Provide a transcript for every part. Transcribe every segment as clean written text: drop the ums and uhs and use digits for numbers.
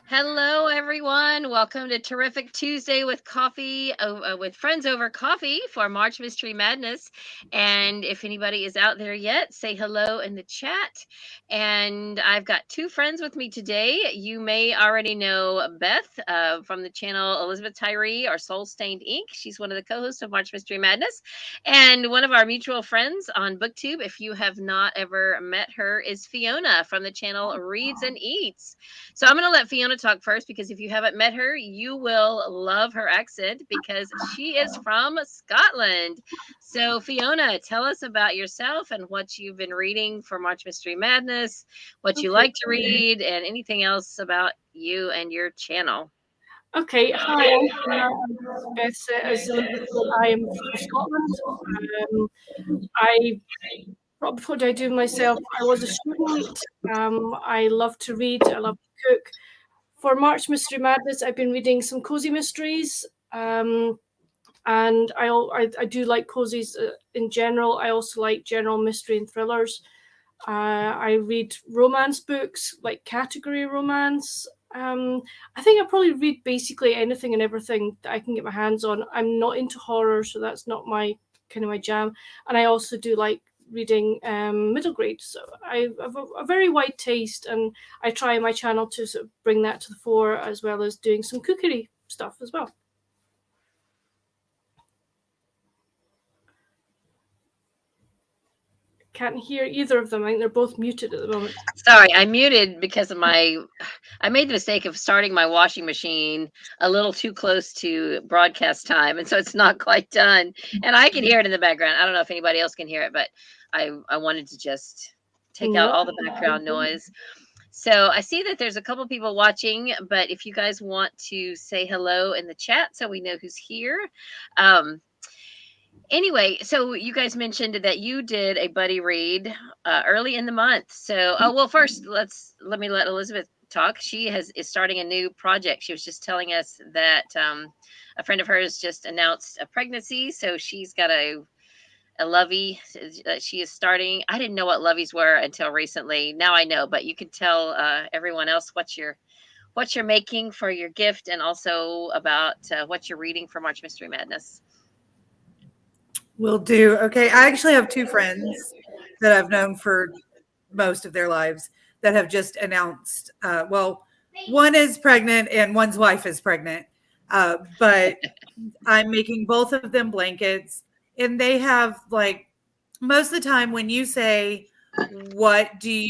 Hello, everyone. Welcome to Terrific Tuesday with coffee, with friends over coffee for March Mystery Madness. And if anybody is out there yet, say hello in the chat. And I've got two friends with me today. You may already know Beth from the channel Elizabeth Tyree or Soul Stained Ink. She's one of the co-hosts of March Mystery Madness. And one of our mutual friends on BookTube, if you have not ever met her, is Fiona from the channel Reads and Eats. So I'm going to let Fiona talk first because if you haven't met her, you will love her accent because she is from Scotland. So Fiona, tell us about yourself and what you've been reading for March Mystery Madness, what you like to read, and anything else about you and your channel. Okay, hi, I'm Beth. As Elizabeth said, I am from Scotland. What do I do myself? I was a student. I love to read. I love to cook. For March Mystery Madness, I've been reading some cozy mysteries. And I do like cozies in general. I also like general mystery and thrillers. I read romance books, like category romance. I think I probably read basically anything and everything that I can get my hands on. I'm not into horror, so that's not my jam. And I also do like reading middle grade. So I have a very wide taste, and I try my channel to sort of bring that to the fore, as well as doing some cookery stuff as well. Can't hear either of them. I think they're both muted at the moment. Sorry, I muted because of I made the mistake of starting my washing machine a little too close to broadcast time, and so it's not quite done. And I can hear it in the background. I don't know if anybody else can hear it, but I wanted to just take out all the background noise. So I see that there's a couple people watching, but if you guys want to say hello in the chat so we know who's here. Anyway, so you guys mentioned that you did a buddy read early in the month. So, first let me let Elizabeth talk. She is starting a new project. She was just telling us that a friend of hers just announced a pregnancy, so she's got a lovey that she is starting. I didn't know what loveys were until recently. Now I know, but you could tell everyone else what you're making for your gift, and also about what you're reading for March Mystery Madness. Will do. Okay. I actually have two friends that I've known for most of their lives that have just announced, one is pregnant and one's wife is pregnant. But I'm making both of them blankets, and they have, like, most of the time when you say, what do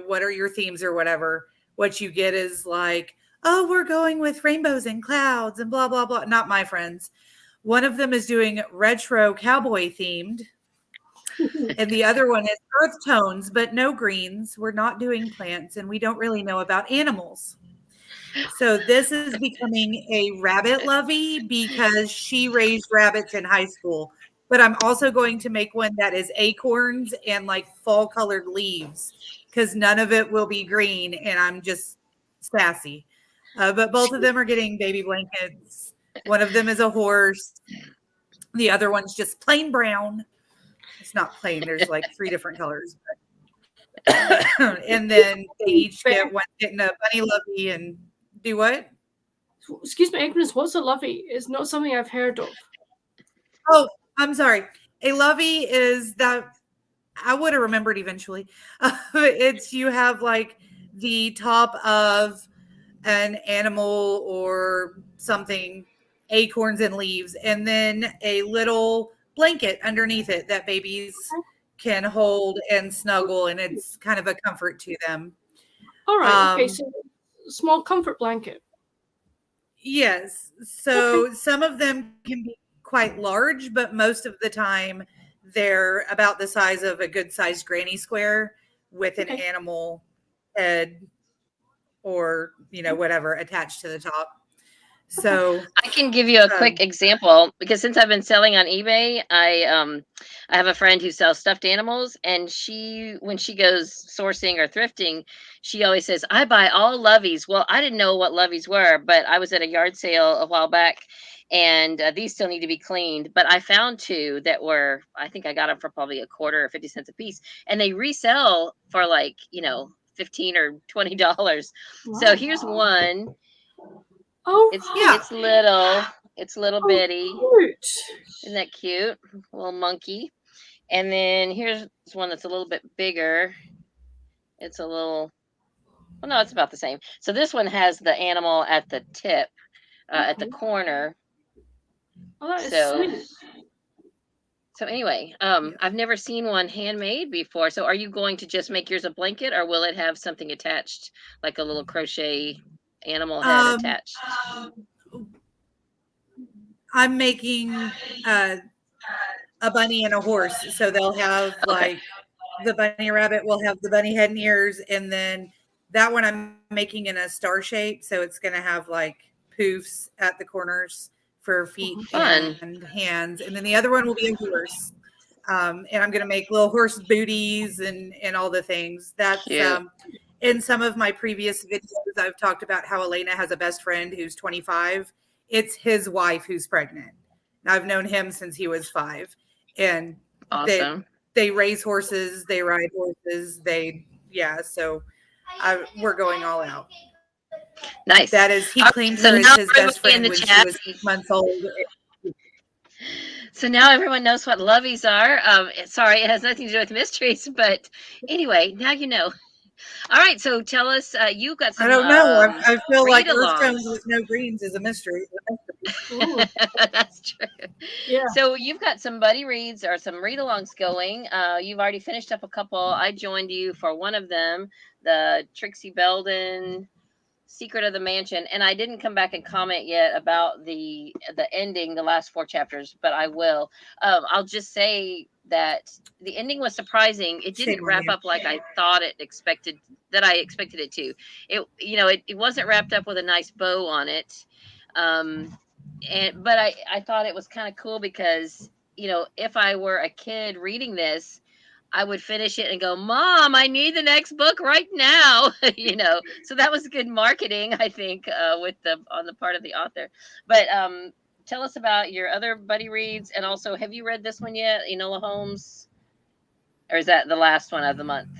what are your themes or whatever, what you get is like, oh, we're going with rainbows and clouds and blah, blah, blah. Not my friends. One of them is doing retro cowboy themed, and the other one is earth tones, but no greens. We're not doing plants, and we don't really know about animals. So this is becoming a rabbit lovey because she raised rabbits in high school. But I'm also going to make one that is acorns and like fall colored leaves, because none of it will be green, and I'm just sassy. But both of them are getting baby blankets. One of them is a horse. The other one's just plain brown. It's not plain. There's like 3 different colors. And then they each get one getting a bunny lovey and do what? Excuse me, Agnes, what's a lovey? It's not something I've heard of. Oh, I'm sorry. A lovey is that I would have remembered eventually. It's you have like the top of an animal or something, acorns and leaves, and then a little blanket underneath it that babies can hold and snuggle, and it's kind of a comfort to them. All right. Okay. So small comfort blanket. Yes. So some of them can be quite large, but most of the time they're about the size of a good sized granny square with an animal head or, whatever attached to the top. So I can give you a quick example, because since I've been selling on eBay, I have a friend who sells stuffed animals, and when she goes sourcing or thrifting, she always says, I buy all loveys. Well, I didn't know what loveys were, but I was at a yard sale a while back, and these still need to be cleaned. But I found 2 that I think I got them for probably a quarter or 50 cents a piece, and they resell for like, $15 or $20. Wow. So here's one. Oh, it's little. It's little bitty. Cute. Isn't that cute? A little monkey. And then here's one that's a little bit bigger. It's a little, well, no, it's about the same. So this one has the animal at the tip, at the corner. Oh, that is sweet. So anyway, I've never seen one handmade before. So are you going to just make yours a blanket, or will it have something attached, like a little crochet animal head attached? I'm making a bunny and a horse. So they'll have like the bunny rabbit will have the bunny head and ears. And then that one I'm making in a star shape. So it's going to have like poofs at the corners for feet and hands. And then the other one will be a horse. And I'm going to make little horse booties and all the things. That's in some of my previous videos, I've talked about how Elena has a best friend who's 25. It's his wife who's pregnant. I've known him since he was 5. And awesome. They raise horses, they ride horses, so we're going all out. Nice. That is, he claims her as his best friend when she was 8 months old. So now everyone knows what lovies are. Sorry, it has nothing to do with mysteries, but anyway, now you know. All right, so tell us, you got some. I don't know. I feel like Earthstones with no greens is a mystery. That's true. Yeah. So you've got some buddy reads or some read-alongs going. You've already finished up a couple. I joined you for one of them, the Trixie Belden Secret of the Mansion, and I didn't come back and comment yet about the ending, the last 4 chapters, but I will. I'll just say that the ending was surprising. It didn't wrap up like I thought I expected it to. It wasn't wrapped up with a nice bow on it. But I thought it was kind of cool because, if I were a kid reading this, I would finish it and go, Mom, I need the next book right now. So that was good marketing, I think, on the part of the author. But tell us about your other buddy reads, and also, have you read this one yet, Enola Holmes, or is that the last one of the month?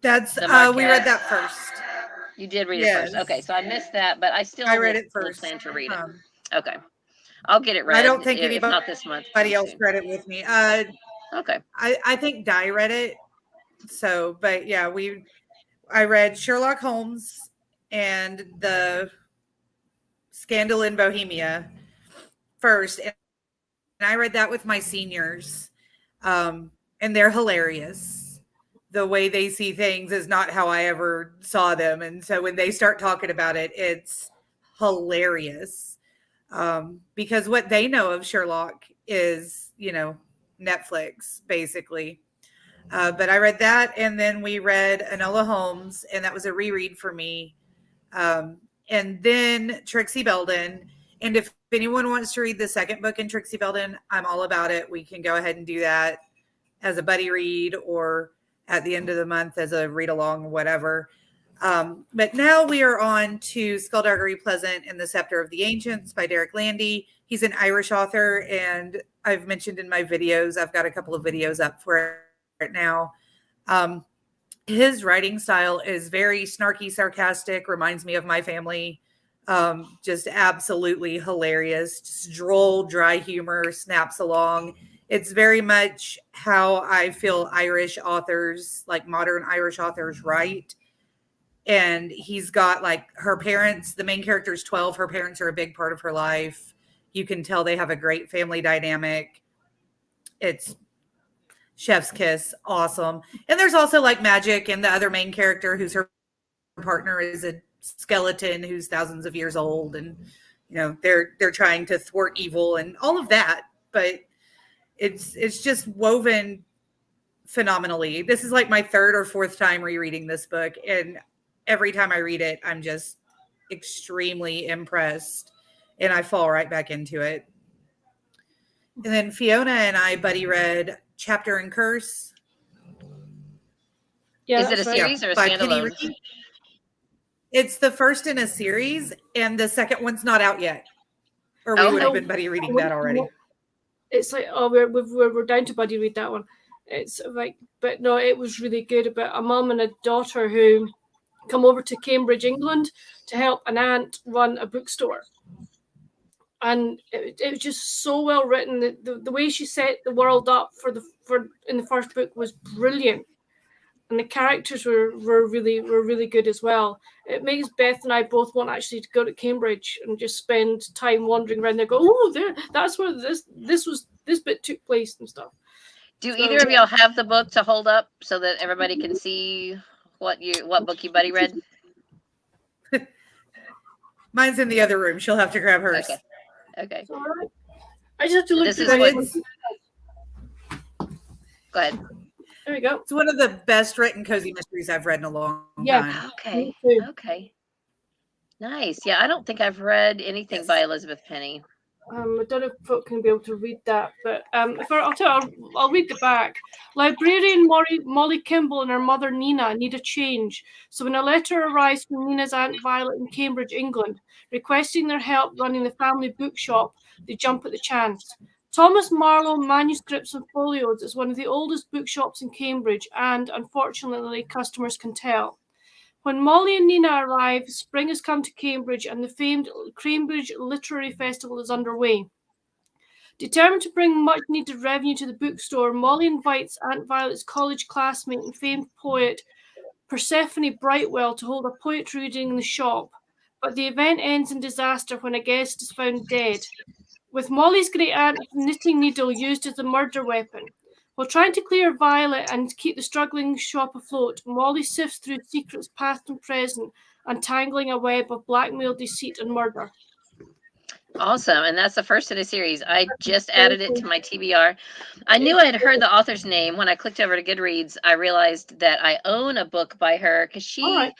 That's we read that first. You did read it first. Okay, so I missed that, but I read it first. Plan to read it. Okay, I'll get it read. I don't think anybody not this month. Else read it with me. Okay. I think Di read it. So, but yeah, I read Sherlock Holmes and the Scandal in Bohemia first, and I read that with my seniors, and they're hilarious. The way they see things is not how I ever saw them, and so when they start talking about it, it's hilarious, because what they know of Sherlock is, Netflix, basically. But I read that, and then we read Enola Holmes, and that was a reread for me. And then Trixie Belden. And if anyone wants to read the second book in Trixie Belden, I'm all about it. We can go ahead and do that as a buddy read or at the end of the month as a read along, whatever. But now we are on to Skullduggery Pleasant and the Scepter of the Ancients by Derek Landy. He's an Irish author, and I've mentioned in my videos, I've got a couple of videos up for it now. His writing style is very snarky, sarcastic, reminds me of my family. Just absolutely hilarious, just droll, dry humor, snaps along. It's very much how I feel Irish authors, like modern Irish authors, write. And he's got like her parents, the main character is 12. Her parents are a big part of her life. You can tell they have a great family dynamic. It's chef's kiss. Awesome. And there's also like magic, and the other main character who's her partner is a skeleton who's thousands of years old, and they're trying to thwart evil and all of that, but it's just woven phenomenally. This is like my 3rd or 4th time rereading this book, and every time I read it, I'm just extremely impressed, and I fall right back into it. And then Fiona and I buddy read Chapter and Curse. Yeah, is it a series or a standalone? It's the first in a series, and the second one's not out yet. Or we would have been buddy reading that already. It's like, we're down to buddy read that one. It's like, but no, it was really good about a mum and a daughter who come over to Cambridge, England, to help an aunt run a bookstore. And it was just so well written. The way she set the world up for in the first book was brilliant, and the characters were really good as well. It makes Beth and I both want actually to go to Cambridge and just spend time wandering around there. Go, oh, there, that's where this bit took place and stuff. Do either of y'all have the book to hold up so that everybody can see what book you buddy read? Mine's in the other room. She'll have to grab hers. Okay. I just have to look This through is Go ahead. There we go. It's one of the best written cozy mysteries I've read in a long time. Okay. Nice. Yeah, I don't think I've read anything by Elizabeth Penny. I don't know if folk can be able to read that, but I'll read the back. Librarian Molly Kimball and her mother Nina need a change, so when a letter arrives from Nina's Aunt Violet in Cambridge, England, requesting their help running the family bookshop, they jump at the chance. Thomas Marlowe Manuscripts and Folios is one of the oldest bookshops in Cambridge, and unfortunately, customers can tell. When Molly and Nina arrive, spring has come to Cambridge and the famed Cambridge Literary Festival is underway. Determined to bring much-needed revenue to the bookstore, Molly invites Aunt Violet's college classmate and famed poet Persephone Brightwell to hold a poetry reading in the shop, but the event ends in disaster when a guest is found dead, with Molly's great-aunt's knitting needle used as a murder weapon. While trying to clear Violet and keep the struggling shop afloat, Molly sifts through secrets past and present, untangling a web of blackmail, deceit, and murder. Awesome. And that's the first in a series. I just added it to my TBR. I knew I had heard the author's name. When I clicked over to Goodreads, I realized that I own a book by her because she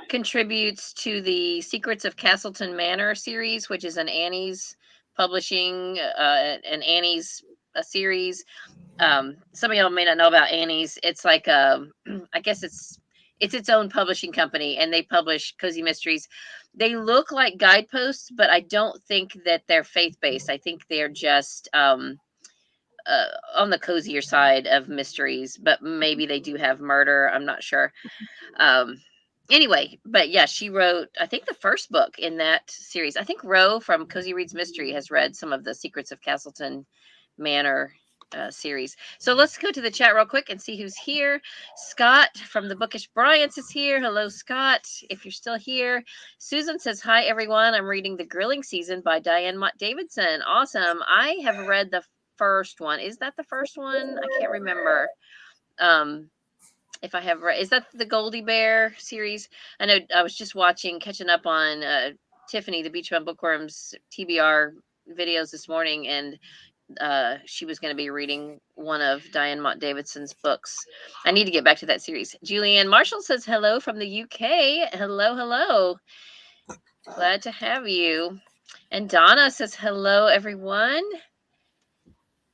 contributes to the Secrets of Castleton Manor series, which is an Annie's publishing, an Annie's series. Some of y'all may not know about Annie's. It's like I guess it's its own publishing company, and they publish cozy mysteries. They look like guideposts, but I don't think that they're faith-based. I think they're just on the cozier side of mysteries, but maybe they do have murder. I'm not sure. Anyway, but yeah, she wrote, I think, the first book in that series. I think Ro from Cozy Reads Mystery has read some of the Secrets of Castleton Manor series. So let's go to the chat real quick and see who's here. Scott from the Bookish Bryants is here. Hello, Scott, if you're still here. Susan says, hi, everyone. I'm reading The Grilling Season by Diane Mott Davidson. Awesome. I have read the first one. Is that the first one? I can't remember. If I have read, is that the Goldie Bear series? I know I was just catching up on Tiffany, the Beachbum Bookworms TBR videos this morning, and she was going to be reading one of Diane Mott Davidson's books. I need to get back to that series. Julianne Marshall says hello from the UK. Hello. Glad to have you. And Donna says hello, everyone.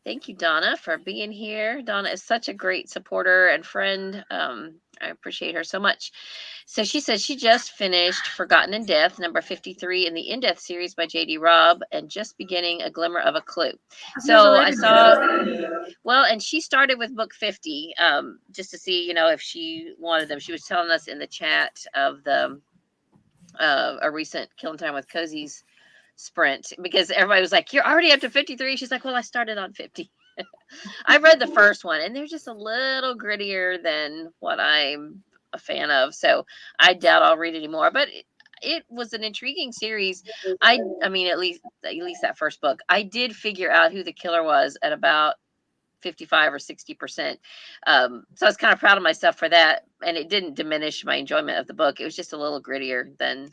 Thank you, Donna, for being here. Donna is such a great supporter and friend. I appreciate her so much. So she says she just finished Forgotten in Death, number 53 in the In Death series by J.D. Robb, and just beginning A Glimmer of a Clue. So I saw, well, and she started with book 50, just to see, if she wanted them. She was telling us in the chat of the a recent Killing Time with Cozy's sprint, because everybody was like, you're already up to 53. She's like, well, I started on 50. I read the first one, and they're just a little grittier than what I'm a fan of, so I doubt I'll read anymore. But it was an intriguing series. I mean, at least that first book, I did figure out who the killer was at about 55 or 60%. So I was kind of proud of myself for that, and it didn't diminish my enjoyment of the book. It was just a little grittier than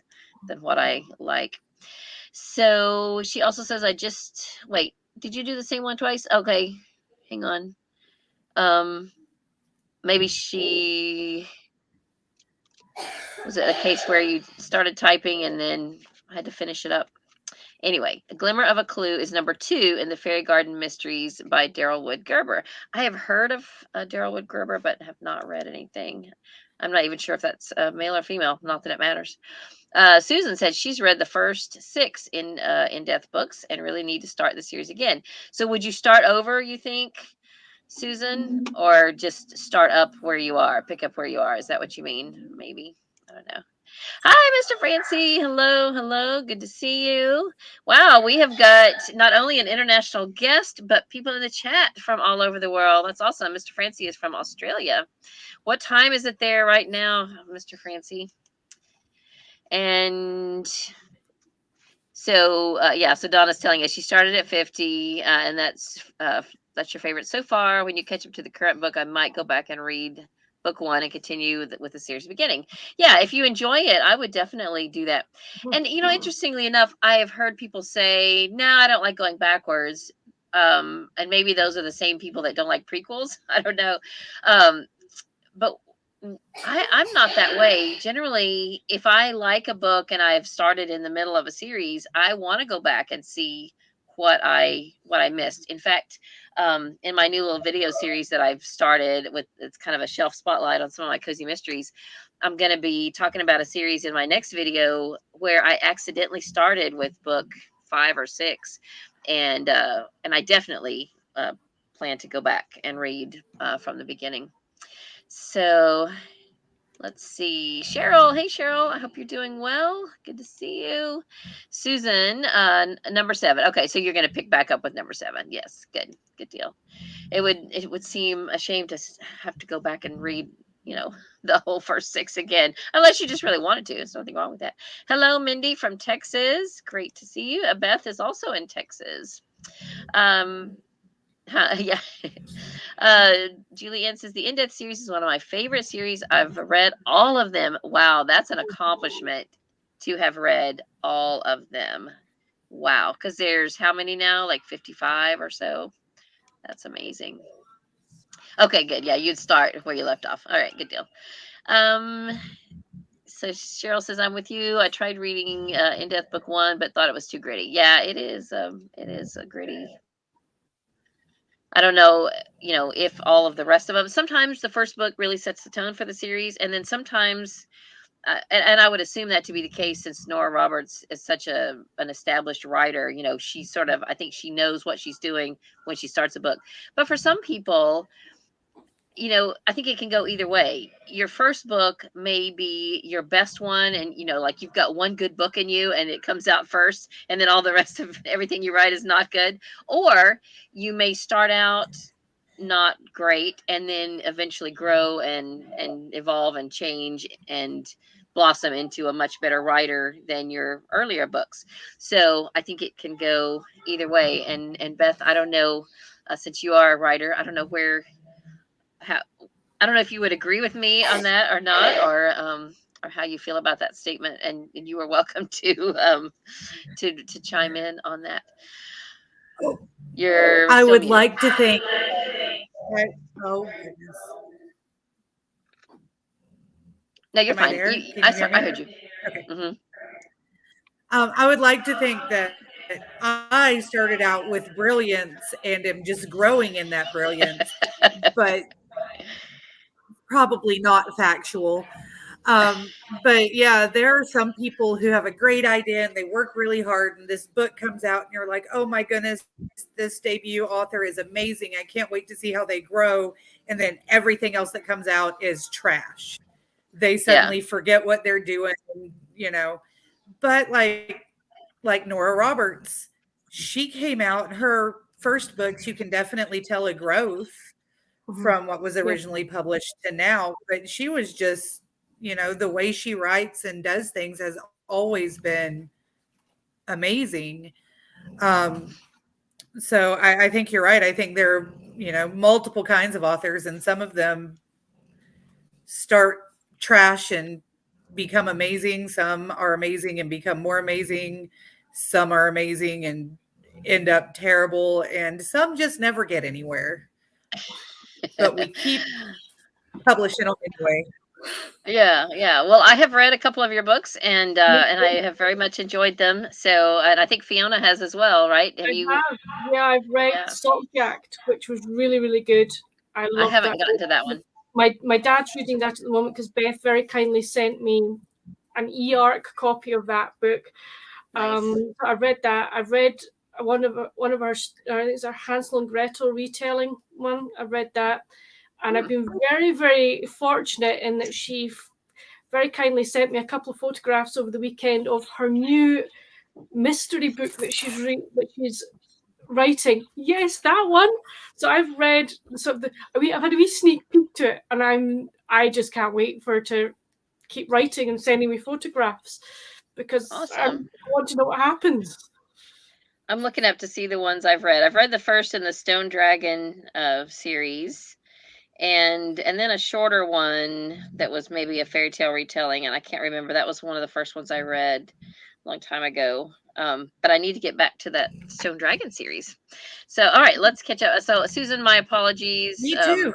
what I like. So she also says, wait, did you do the same one twice? Okay, hang on. Maybe was it a case where you started typing and then had to finish it up? Anyway, A Glimmer of a Clue is number 2 in the Fairy Garden Mysteries by Daryl Wood Gerber. I have heard of Daryl Wood Gerber, but have not read anything. I'm not even sure if that's male or female. Not that it matters. Susan said she's read the first 6 in-depth books and really need to start the series again. So would you start over, you think, Susan, or just start up where you are, pick up where you are? Is that what you mean? Maybe. I don't know. Hi, Mr. Francie. Hello, hello. Good to see you. Wow, we have got not only an international guest, but people in the chat from all over the world. That's awesome. Mr. Francie is from Australia. What time is it there right now, Mr. Francie? And so, so Donna's telling us she started at 50, and that's your favorite so far. When you catch up to the current book, I might go back and read book 1 and continue with the series beginning. Yeah, if you enjoy it, I would definitely do that. And, interestingly enough, I have heard people say, no, I don't like going backwards. And maybe those are the same people that don't like prequels. I don't know. But I'm not that way. Generally, if I like a book and I've started in the middle of a series, I want to go back and see what I missed. In fact, in my new little video series that I've started with, it's kind of a shelf spotlight on some of my cozy mysteries. I'm going to be talking about a series in my next video where I accidentally started with book 5 or 6, and I definitely plan to go back and read from the beginning. So let's see. Cheryl. Hey, Cheryl. I hope you're doing well. Good to see you. Susan, number 7. Okay, so you're going to pick back up with number 7. Yes, good. Good deal. It would seem a shame to have to go back and read, the whole first 6 again, unless you just really wanted to. There's nothing wrong with that. Hello, Mindy from Texas. Great to see you. Beth is also in Texas. Yeah. Julianne says the In-Depth series is one of my favorite series. I've read all of them. Wow, that's an accomplishment to have read all of them. Wow, because there's how many now? Like 55 or so. That's amazing. Okay, good. Yeah, you'd start where you left off. All right, good deal. So Cheryl says, I'm with you. I tried reading In-Depth book 1, but thought it was too gritty. Yeah, it is a gritty. I don't know, if all of the rest of them. Sometimes the first book really sets the tone for the series, and then sometimes, and I would assume that to be the case since Nora Roberts is such an established writer. She sort of, I think she knows what she's doing when she starts a book. But for some people, I think it can go either way. Your first book may be your best one, and like you've got one good book in you and it comes out first, and then all the rest of everything you write is not good. Or you may start out not great and then eventually grow and evolve and change and blossom into a much better writer than your earlier books. So I think it can go either way. And Beth, I don't know, since you are a writer, I don't know I don't know if you would agree with me on that or not, or how you feel about that statement, and you are welcome to chime in on that. I would like to think. Oh goodness. No, you're fine. I heard you. Okay. Mm-hmm. I would like to think that I started out with brilliance and am just growing in that brilliance, but probably not factual. But yeah, there are some people who have a great idea and they work really hard, and this book comes out and you're like, oh my goodness, this debut author is amazing. I can't wait to see how they grow. And then everything else that comes out is trash. They suddenly forget what they're doing, but like Nora Roberts, she came out, her first books, you can definitely tell a growth from what was originally published to now, but she was just, the way she writes and does things has always been amazing. So I think you're right. I think there are, multiple kinds of authors, and some of them start trash and become amazing. Some are amazing and become more amazing. Some are amazing and end up terrible, and some just never get anywhere. But we keep publishing them anyway. Yeah. Well, I have read a couple of your books, and I have very much enjoyed them. So, and I think Fiona has as well, right? Yeah, I've read Skullduggery, which was really, really good. I haven't gotten to that one. My dad's reading that at the moment because Beth very kindly sent me an e-arc copy of that book. Nice. I read that. I've read one of our I think it's our Hansel and Gretel retelling one. I read that, and I've been very, very fortunate in that she very kindly sent me a couple of photographs over the weekend of her new mystery book that she's writing. Yes, that one. So I've read I've had a wee sneak peek to it, and I just can't wait for her to keep writing and sending me photographs, because Awesome. I want to know what happens. I'm looking up to see the ones I've read. I've read the first in the Stone Dragon series, and then a shorter one that was maybe a fairy tale retelling, and I can't remember. That was one of the first ones I read a long time ago. But I need to get back to that Stone Dragon series. So, all right, let's catch up. So, Susan, my apologies. Me too.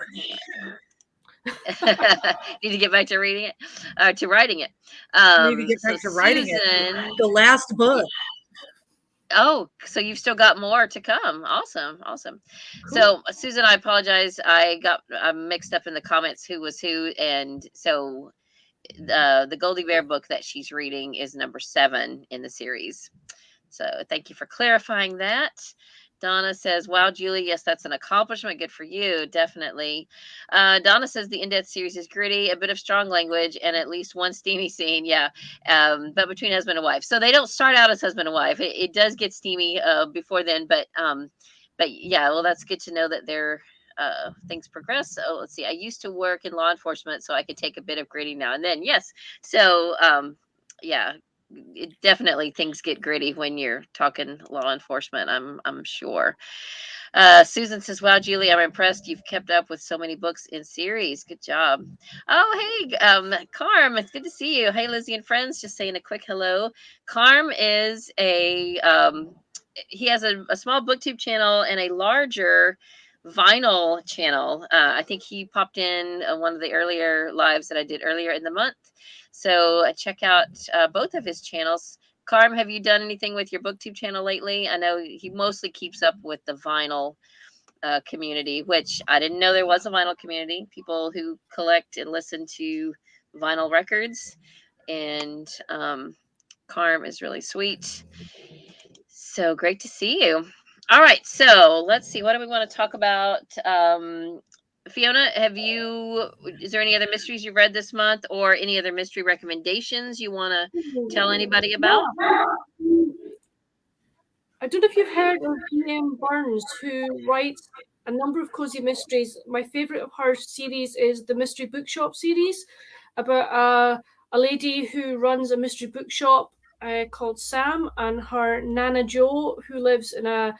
Need to get back to reading it, to writing it. Need to get back to writing Susan, it. The last book. Oh, so you've still got more to come. Awesome. Cool. So, Susan, I apologize. I got mixed up in the comments who was who. And so the Goldie Bear book that she's reading is number 7 in the series. So thank you for clarifying that. Donna says, wow, Julie, yes, that's an accomplishment. Good for you. Definitely. Donna says the In-Death series is gritty, a bit of strong language, and at least one steamy scene. Yeah. But between husband and wife. So they don't start out as husband and wife. It does get steamy before then. But yeah, well, that's good to know that things progress. So let's see. I used to work in law enforcement, so I could take a bit of gritty now and then. Yes. So yeah. Definitely things get gritty when you're talking law enforcement, I'm sure. Susan says, wow, Julie, I'm impressed you've kept up with so many books in series. Good job. Oh, hey, Carm, it's good to see you. Hey, Lizzie and friends, just saying a quick hello. Carm is he has a small booktube channel and a larger vinyl channel. I think he popped in one of the earlier lives that I did earlier in the month. So check out both of his channels. Carm, have you done anything with your booktube channel lately? I know he mostly keeps up with the vinyl community, which I didn't know there was a vinyl community. People who collect and listen to vinyl records. And Carm is really sweet. So great to see you. All right, so let's see. What do we want to talk about? Fiona, is there any other mysteries you've read this month, or any other mystery recommendations you want to tell anybody about? I don't know if you've heard of E.M. Burns, who writes a number of cozy mysteries. My favorite of her series is the Mystery Bookshop series, about a lady who runs a mystery bookshop called Sam, and her Nana Jo, who lives in a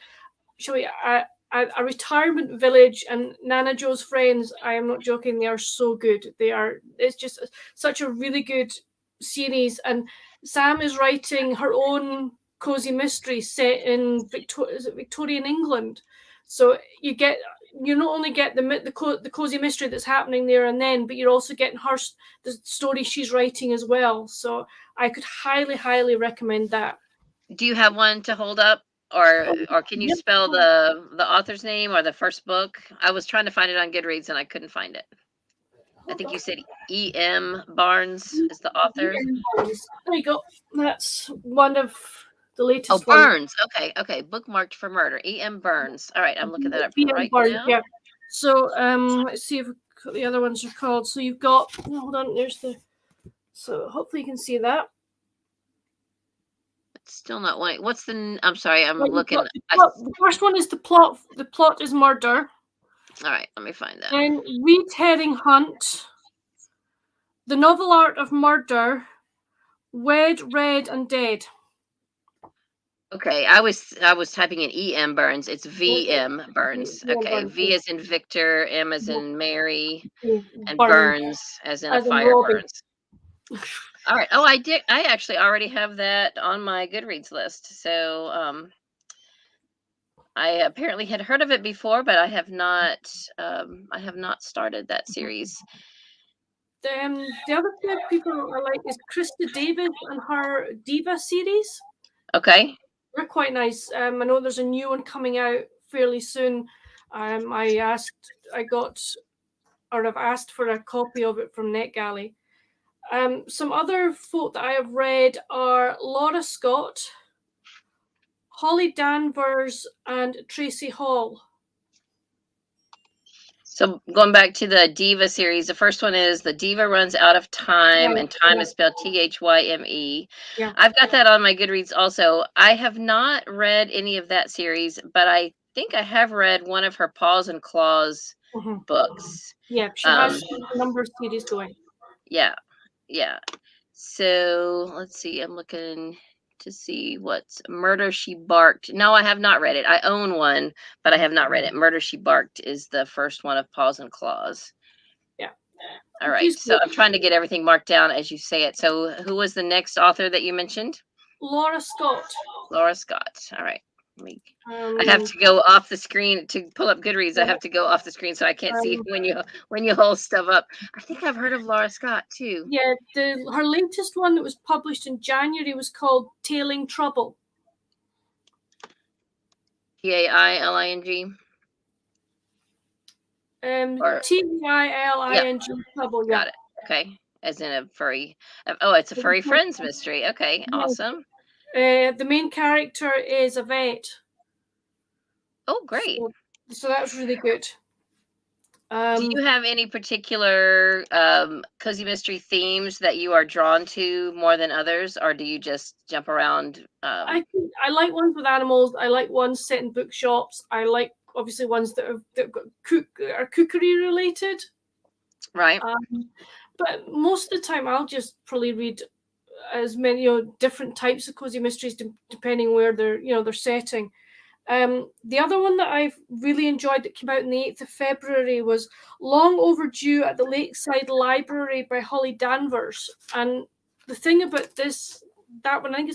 retirement village. And Nana Jo's friends, I am not joking, they are so good. It's just such a really good series. And Sam is writing her own cozy mystery set in Victorian England. So you not only get the cozy mystery that's happening there and then, but you're also getting the story she's writing as well. So I could highly, highly recommend that. Do you have one to hold up, or can you spell the author's name or the first book? I was trying to find it on Goodreads and I couldn't find it. I think you said E.M. Barnes is the author. There you go. That's one of the latest. Oh, Burns. One. Okay. Bookmarked for murder. E.M. Burns. All right, I'm looking that up right now. Yeah. So let's see if the other ones are called. So you've got. Hold on. So hopefully you can see that. It's still not white. What's the? I'm sorry. I'm looking. The first one is the plot. The plot is murder. All right, let me find that. And Reed Herring Hunt. The novel art of murder. Wed, Red, and Dead. Okay, I was typing in E.M. Burns. It's V.M. Burns. Okay, V as in Victor, M as in Mary, and Burns as in a fire burns. All right. Oh, I actually already have that on my Goodreads list. So I apparently had heard of it before, but I have not started that series. The other two people I like is Krista Davis and her Diva series. Okay. They're quite nice. I know there's a new one coming out fairly soon. I've asked for a copy of it from NetGalley. Some other folk that I have read are Laura Scott, Holly Danvers and Tracy Hall. So going back to the Diva series, the first one is The Diva Runs Out of Time, and time is spelled Thyme. Yeah. I've got that on my Goodreads also. I have not read any of that series, but I think I have read one of her Paws and Claws books. Yeah, she has a number of series going. Yeah. So let's see. I'm looking to see what's Murder She Barked. No, I have not read it. I own one, but I have not read it. Murder She Barked is the first one of Paws and Claws. Yeah. All right. So I'm trying to get everything marked down as you say it. So who was the next author that you mentioned? Laura Scott. Laura Scott. All right. I have to go off the screen to pull up Goodreads. I have to go off the screen so I can't see when you hold stuff up. I think I've heard of Laura Scott too. Yeah, her latest one that was published in January was called Tailing Trouble. Tailing. Tailing Trouble. Yeah. Got it. Okay. As in a furry. Oh, it's a furry friends mystery. Okay. Awesome. The main character is a vet. Oh, great. So that's really good. Do you have any particular cozy mystery themes that you are drawn to more than others, or do you just jump around? I like ones with animals. I like ones set in bookshops. I like obviously ones that are cookery related. Right. But most of the time, I'll just probably read as many different types of cozy mysteries depending where they're setting. The other one that I've really enjoyed that came out on the 8th of February was Long Overdue at the Lakeside Library by Holly Danvers. And the thing about that one, I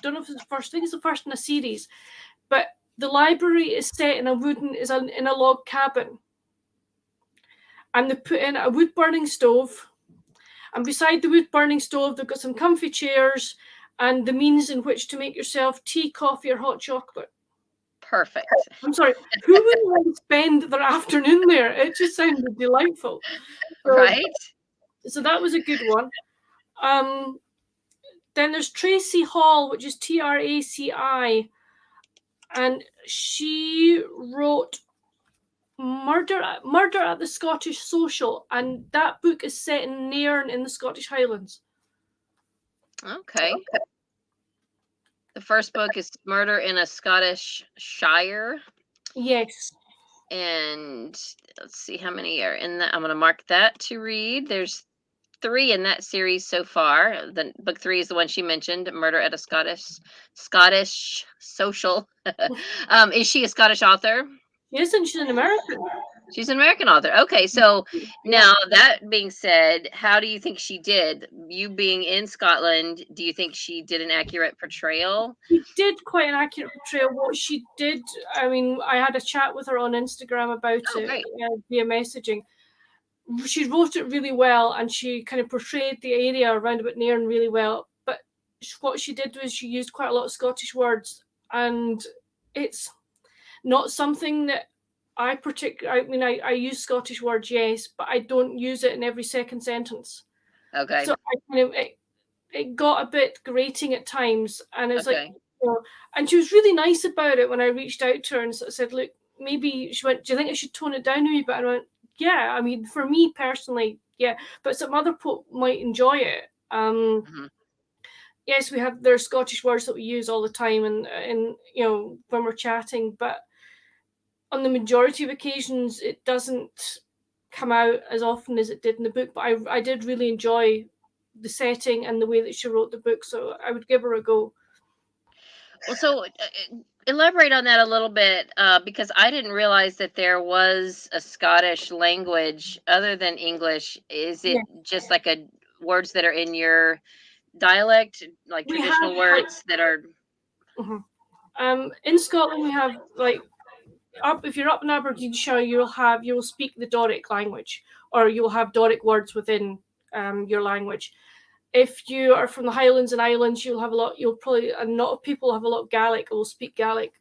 don't know if it's the first, I think it's the first in a series, but the library is set in in a log cabin. And they put in a wood burning stove. And beside the wood burning stove, they've got some comfy chairs and the means in which to make yourself tea, coffee, or hot chocolate. Perfect. I'm sorry. Who would want to spend their afternoon there? It just sounded delightful. Right. So that was a good one. Then there's Tracy Hall, which is Traci, and she wrote Murder at the Scottish Social, and that book is set in Nairn in the Scottish Highlands. Okay. The first book is Murder in a Scottish Shire. Yes. And let's see how many are in that. I'm going to mark that to read. There's 3 in that series so far. The book 3 is the one she mentioned, Murder at a Scottish Social. Is she a Scottish author? Yes, and she's an American. She's an American author. Okay, so now that being said, how do you think she did? You being in Scotland, do you think she did an accurate portrayal? She did quite an accurate portrayal. What she did, I mean, I had a chat with her on Instagram about it via messaging. She wrote it really well, and she kind of portrayed the area around about Nairn really well. But what she did was she used quite a lot of Scottish words, and it's not something that I use Scottish words, yes, but I don't use it in every second sentence. Okay. So it got a bit grating at times, and it's and she was really nice about it when I reached out to her and sort of said, look, maybe she went, do you think I should tone it down a wee bit? And I went, yeah, I mean, for me personally, yeah, but some other folk might enjoy it. Yes, there's Scottish words that we use all the time and when we're chatting, but on the majority of occasions, it doesn't come out as often as it did in the book. But I did really enjoy the setting and the way that she wrote the book, so I would give her a go. Well, so elaborate on that a little bit, because I didn't realize that there was a Scottish language other than English. Is it just like words that are in your dialect, like traditional words that are? In Scotland, we have if you're up in Aberdeenshire, you'll speak the Doric language, or you'll have Doric words within your language. If you are from the Highlands and Islands, a lot of people have a lot of Gaelic, or will speak Gaelic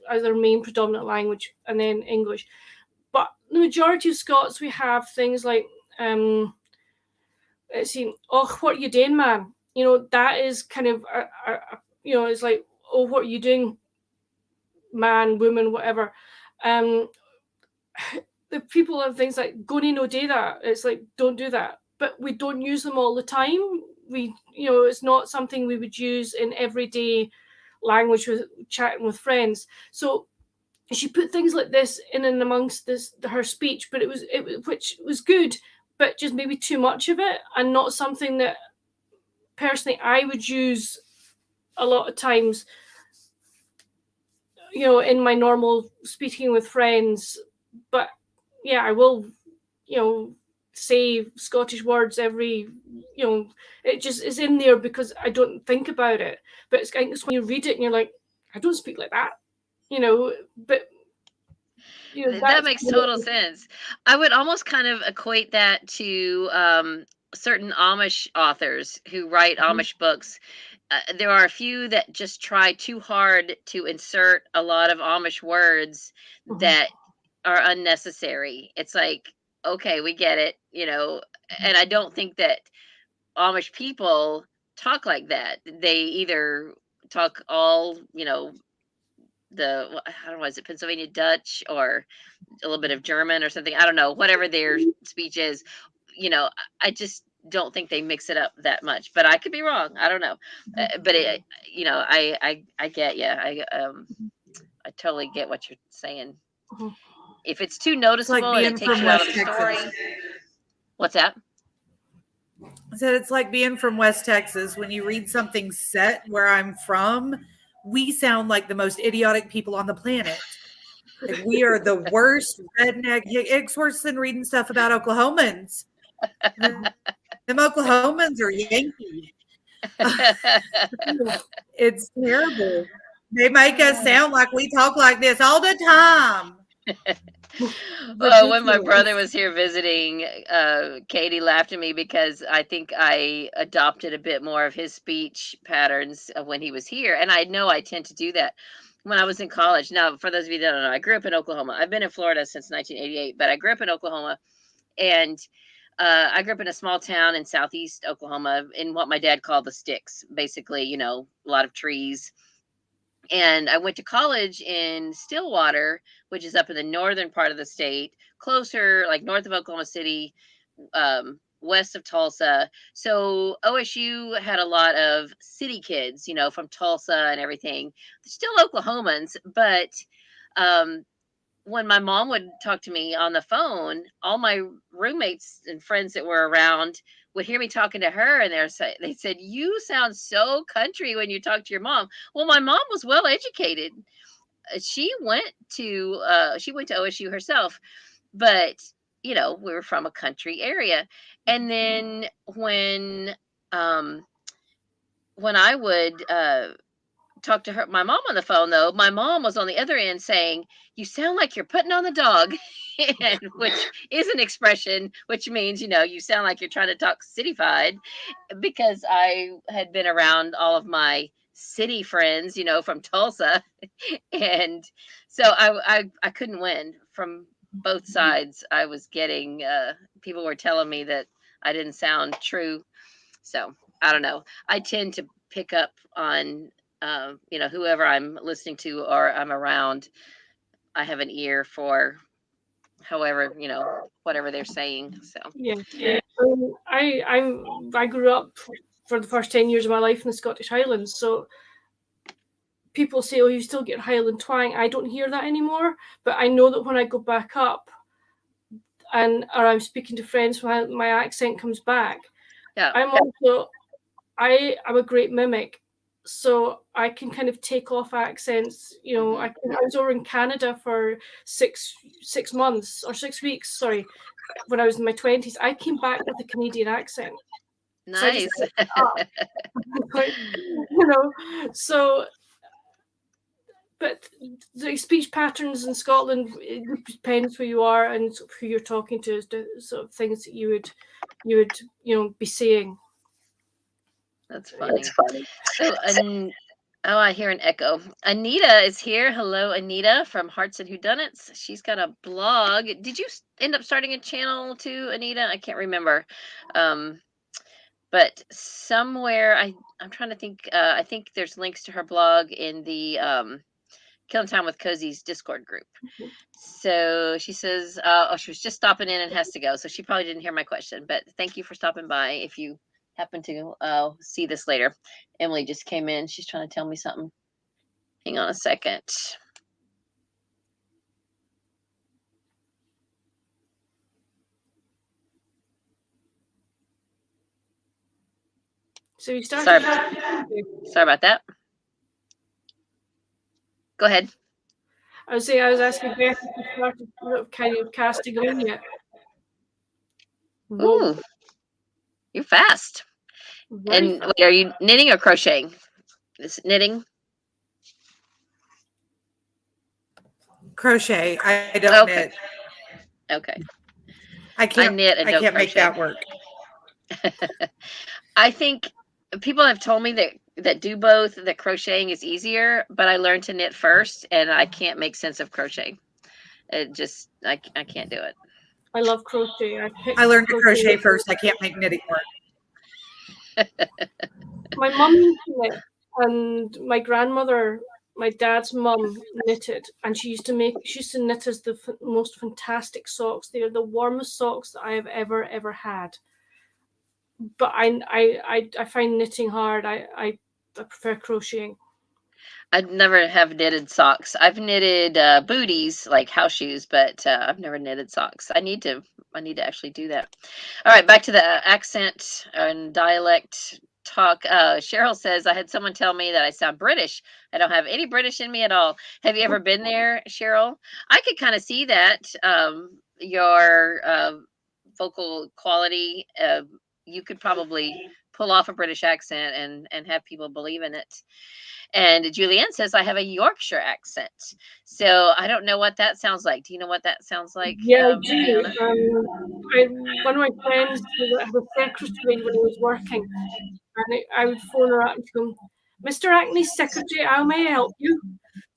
as their main predominant language, and then English. But the majority of Scots, we have things like, let's see, oh, what are you doing, man? That is kind of, it's like, oh, what are you doing? man, woman, whatever. The people have things like "goni no do that." It's like, don't do that, but we don't use them all the time. It's not something we would use in everyday language with chatting with friends. So she put things like this in and amongst her speech, but which was good, but just maybe too much of it, and not something that personally I would use a lot of times, in my normal speaking with friends. But yeah, I will, say Scottish words every, it just is in there because I don't think about it. But it's when you read it and you're like, I don't speak like that, but that makes total sense. I would almost kind of equate that to certain Amish authors who write Amish books. There are a few that just try too hard to insert a lot of Amish words that are unnecessary. It's like, okay, we get it, and I don't think that Amish people talk like that. They either talk all, I don't know, is it Pennsylvania Dutch or a little bit of German or something? I don't know, whatever their speech is, I just don't think they mix it up that much, but I could be wrong. I don't know. But I get you. I totally get what you're saying. If it's too noticeable and it takes you out of the story. What's that? I said it's like being from West Texas. When you read something set where I'm from, we sound like the most idiotic people on the planet. Like, we are the worst redneck. It's worse than reading stuff about Oklahomans. Them Oklahomans are Yankee. It's terrible. They make us sound like we talk like this all the time. When my brother was here visiting, Katie laughed at me because I think I adopted a bit more of his speech patterns when he was here. And I know I tend to do that when I was in college. Now, for those of you that don't know, I grew up in Oklahoma. I've been in Florida since 1988, but I grew up in Oklahoma. And I grew up in a small town in southeast Oklahoma in what my dad called the sticks, basically, a lot of trees. And I went to college in Stillwater, which is up in the northern part of the state, closer, like north of Oklahoma City, west of Tulsa. So OSU had a lot of city kids, from Tulsa and everything. Still Oklahomans, but when my mom would talk to me on the phone, all my roommates and friends that were around would hear me talking to her, and they said, "You sound so country when you talk to your mom." Well, my mom was well educated. She went to OSU herself, but we were from a country area. And then when I would talk to my mom on the phone, though, my mom was on the other end saying, "You sound like you're putting on the dog," and which is an expression which means, you sound like you're trying to talk cityfied, because I had been around all of my city friends, from Tulsa. And so I couldn't win from both sides. I was getting, people were telling me that I didn't sound true. So I don't know. I tend to pick up on whoever I'm listening to or I'm around. I have an ear for however, whatever they're saying. So yeah. I grew up for the first 10 years of my life in the Scottish Highlands, so people say, "Oh, you still get Highland twang." I don't hear that anymore, but I know that when I go back up or I'm speaking to friends, when my accent comes back, yeah, I'm a great mimic, so I can kind of take off accents. I was over in Canada for 6 months or 6 weeks. Sorry, when I was in my 20s, I came back with a Canadian accent. Nice. So, but the speech patterns in Scotland, it depends who you are and who you're talking to, is the sort of things that you would be saying. That's funny. So, I hear an echo. Anita is here. Hello, Anita from Hearts and Whodunits. She's got a blog. Did you end up starting a channel too, Anita? I can't remember. But somewhere I'm trying to think. I think there's links to her blog in the Killing Time with Cozy's Discord group. So she says, she was just stopping in and has to go. So she probably didn't hear my question, but thank you for stopping by. If you happen to see this later, Emily just came in. She's trying to tell me something. Hang on a second. So you started. Sorry about that. Go ahead. I was asking Beth if you started kind of casting on yet. Ooh, you're fast. And wait, are you knitting or crocheting? Is it knitting? Crochet. I don't knit. Okay. I can't knit. I can't make that work. I think people have told me that do both, that crocheting is easier, but I learned to knit first, and I can't make sense of crochet. It just I can't do it. I love crochet. I learned to crochet first. I can't make knitting work. My mum used to knit, and my grandmother, my dad's mum, knitted, and she used to knit us the most fantastic socks. They are the warmest socks that I have ever had. But I find knitting hard. I prefer crocheting. I never have knitted socks. I've knitted booties, like house shoes, but I've never knitted socks. I need to actually do that. All right, back to the accent and dialect talk. Cheryl says, I had someone tell me that I sound British. I don't have any British in me at all. Have you ever been there, Cheryl? I could kind of see that. Your vocal quality, you could probably pull off a British accent and have people believe in it. And Julianne says, I have a Yorkshire accent. So I don't know what that sounds like. Do you know what that sounds like? Yeah, I do. One of my friends had a secretary when he was working, and I would phone her up and go, Mr. Acne's secretary, how may I help you?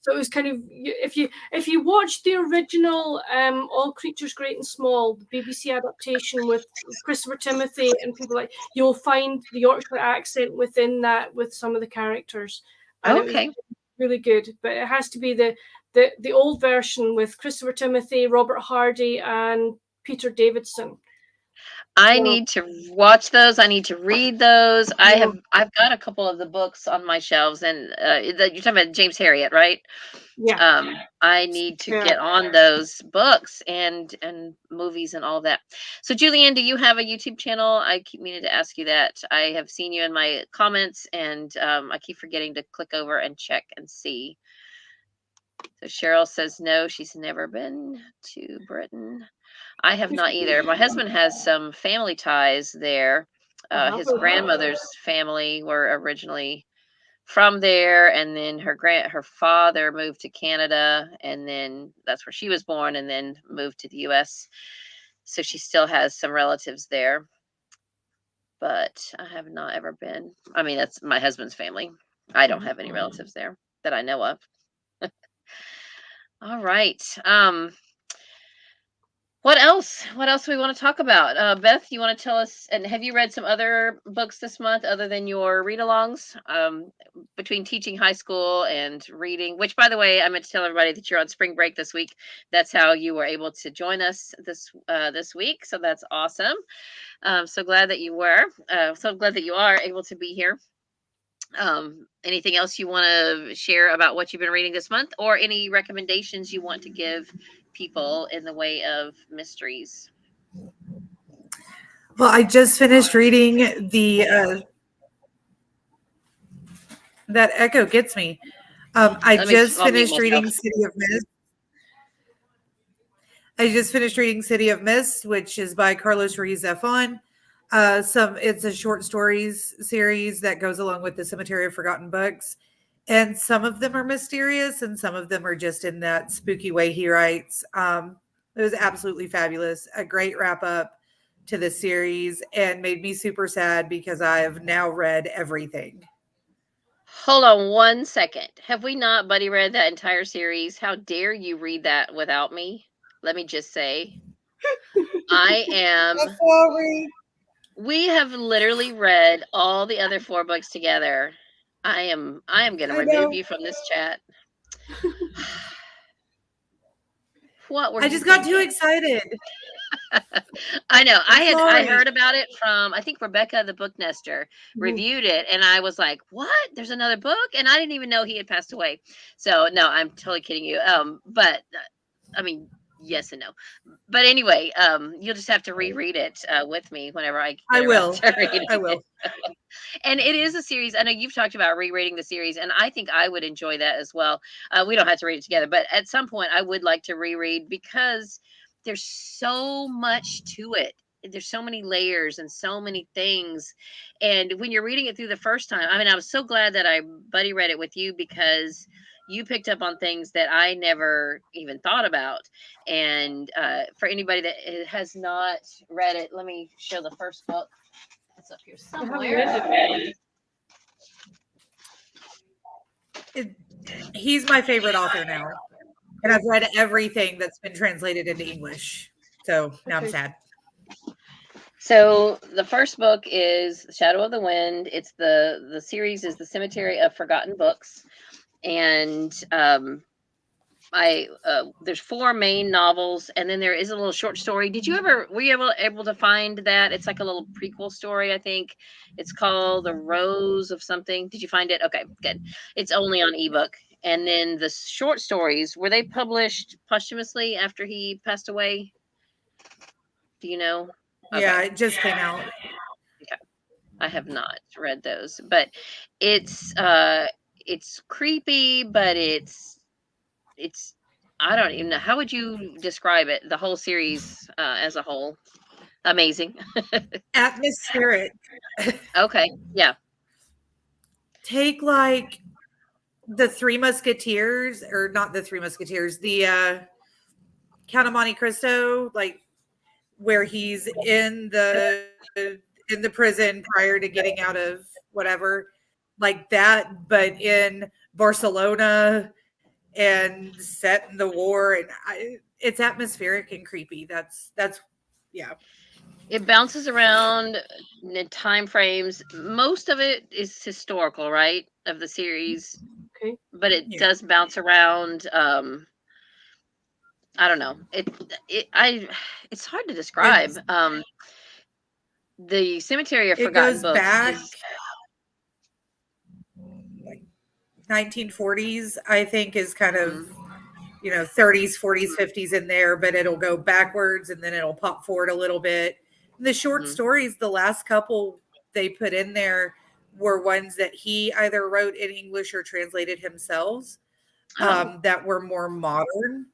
So it was kind of, if you watch the original All Creatures Great and Small, the BBC adaptation with Christopher Timothy and people like, you'll find the Yorkshire accent within that with some of the characters. And okay. It was really good, but it has to be the old version with Christopher Timothy, Robert Hardy, and Peter Davidson. I need to watch those. I need to read those. Yeah. I've got a couple of the books on my shelves, and you're talking about James Herriot, right? Yeah. I need to get on those books and movies and all that. So, Julianne, do you have a YouTube channel? I keep meaning to ask you that. I have seen you in my comments, and I keep forgetting to click over and check and see. So Cheryl says no, she's never been to Britain. I have not either. My husband has some family ties there. His grandmother's family were originally from there, and then her father moved to Canada, and then that's where she was born, and then moved to the U.S. So she still has some relatives there, but I have not ever been. I mean, that's my husband's family. I don't have any relatives there that I know of. All right. What else? What else do we want to talk about? Beth, you want to tell us, and have you read some other books this month other than your read-alongs? Between teaching high school and reading, which, by the way, I meant to tell everybody that you're on spring break this week. That's how you were able to join us this week. So that's awesome. So glad that you were. So glad that you are able to be here. Anything else you want to share about what you've been reading this month, or any recommendations you want to give people in the way of mysteries? Well, I just finished reading that echo gets me. I just finished reading City of Mist. I just finished reading City of Mist, which is by Carlos Ruiz Zafón. It's a short stories series that goes along with the Cemetery of Forgotten Books. And some of them are mysterious and some of them are just in that spooky way he writes. It was absolutely fabulous. A great wrap up to the series, and made me super sad because I have now read everything. Hold on 1 second. Have we not buddy read that entire series? How dare you read that without me? Let me just say, I am sorry. We have literally read all the other 4 books together. I am going to remove you from this chat. What were I you just got too thinking? excited. I know. I sorry. heard about it from, I think Rebecca the Book Nester reviewed it, and I was like, "What? There's another book?" And I didn't even know he had passed away. So no, I'm totally kidding you. But I mean, yes and no. But anyway, you'll just have to reread it with me whenever I I get around will. to reading I will. it. And it is a series. I know you've talked about rereading the series, and I think I would enjoy that as well. We don't have to read it together, but at some point, I would like to reread because there's so much to it. There's so many layers and so many things. And when you're reading it through the first time, I mean, I was so glad that I buddy read it with you because you picked up on things that I never even thought about. And for anybody that has not read it, let me show the first book. It's up here somewhere. He's my favorite author now. And I've read everything that's been translated into English. So now I'm sad. So the first book is Shadow of the Wind. It's the series is the Cemetery of Forgotten Books. And there's 4 main novels, and then there is a little short story. Were you able to find that? It's like a little prequel story, I think. It's called The Rose of something. Did you find it? Okay, good. It's only on ebook. And then the short stories, were they published posthumously after he passed away? Do you know? Okay. Yeah, it just came out. Okay. I have not read those, but it's creepy, but it's I don't even know. How would you describe it? The whole series as a whole? Amazing. Atmospheric. Okay. Yeah. Take like the Three Musketeers, or not the Three Musketeers, the Count of Monte Cristo, like where he's in the prison prior to getting out of whatever, like that, but in Barcelona and set in the war, and it's atmospheric and creepy. That's yeah. It bounces around in time frames. Most of it is historical, right? Of the series. Okay. But it does bounce around. I don't know. It's hard to describe. The Cemetery of Forgotten Books back is like 1940s, I think, is kind of 30s, 40s, 50s in there, but it'll go backwards and then it'll pop forward a little bit. The short stories, the last couple they put in there were ones that he either wrote in English or translated himself, that were more modern,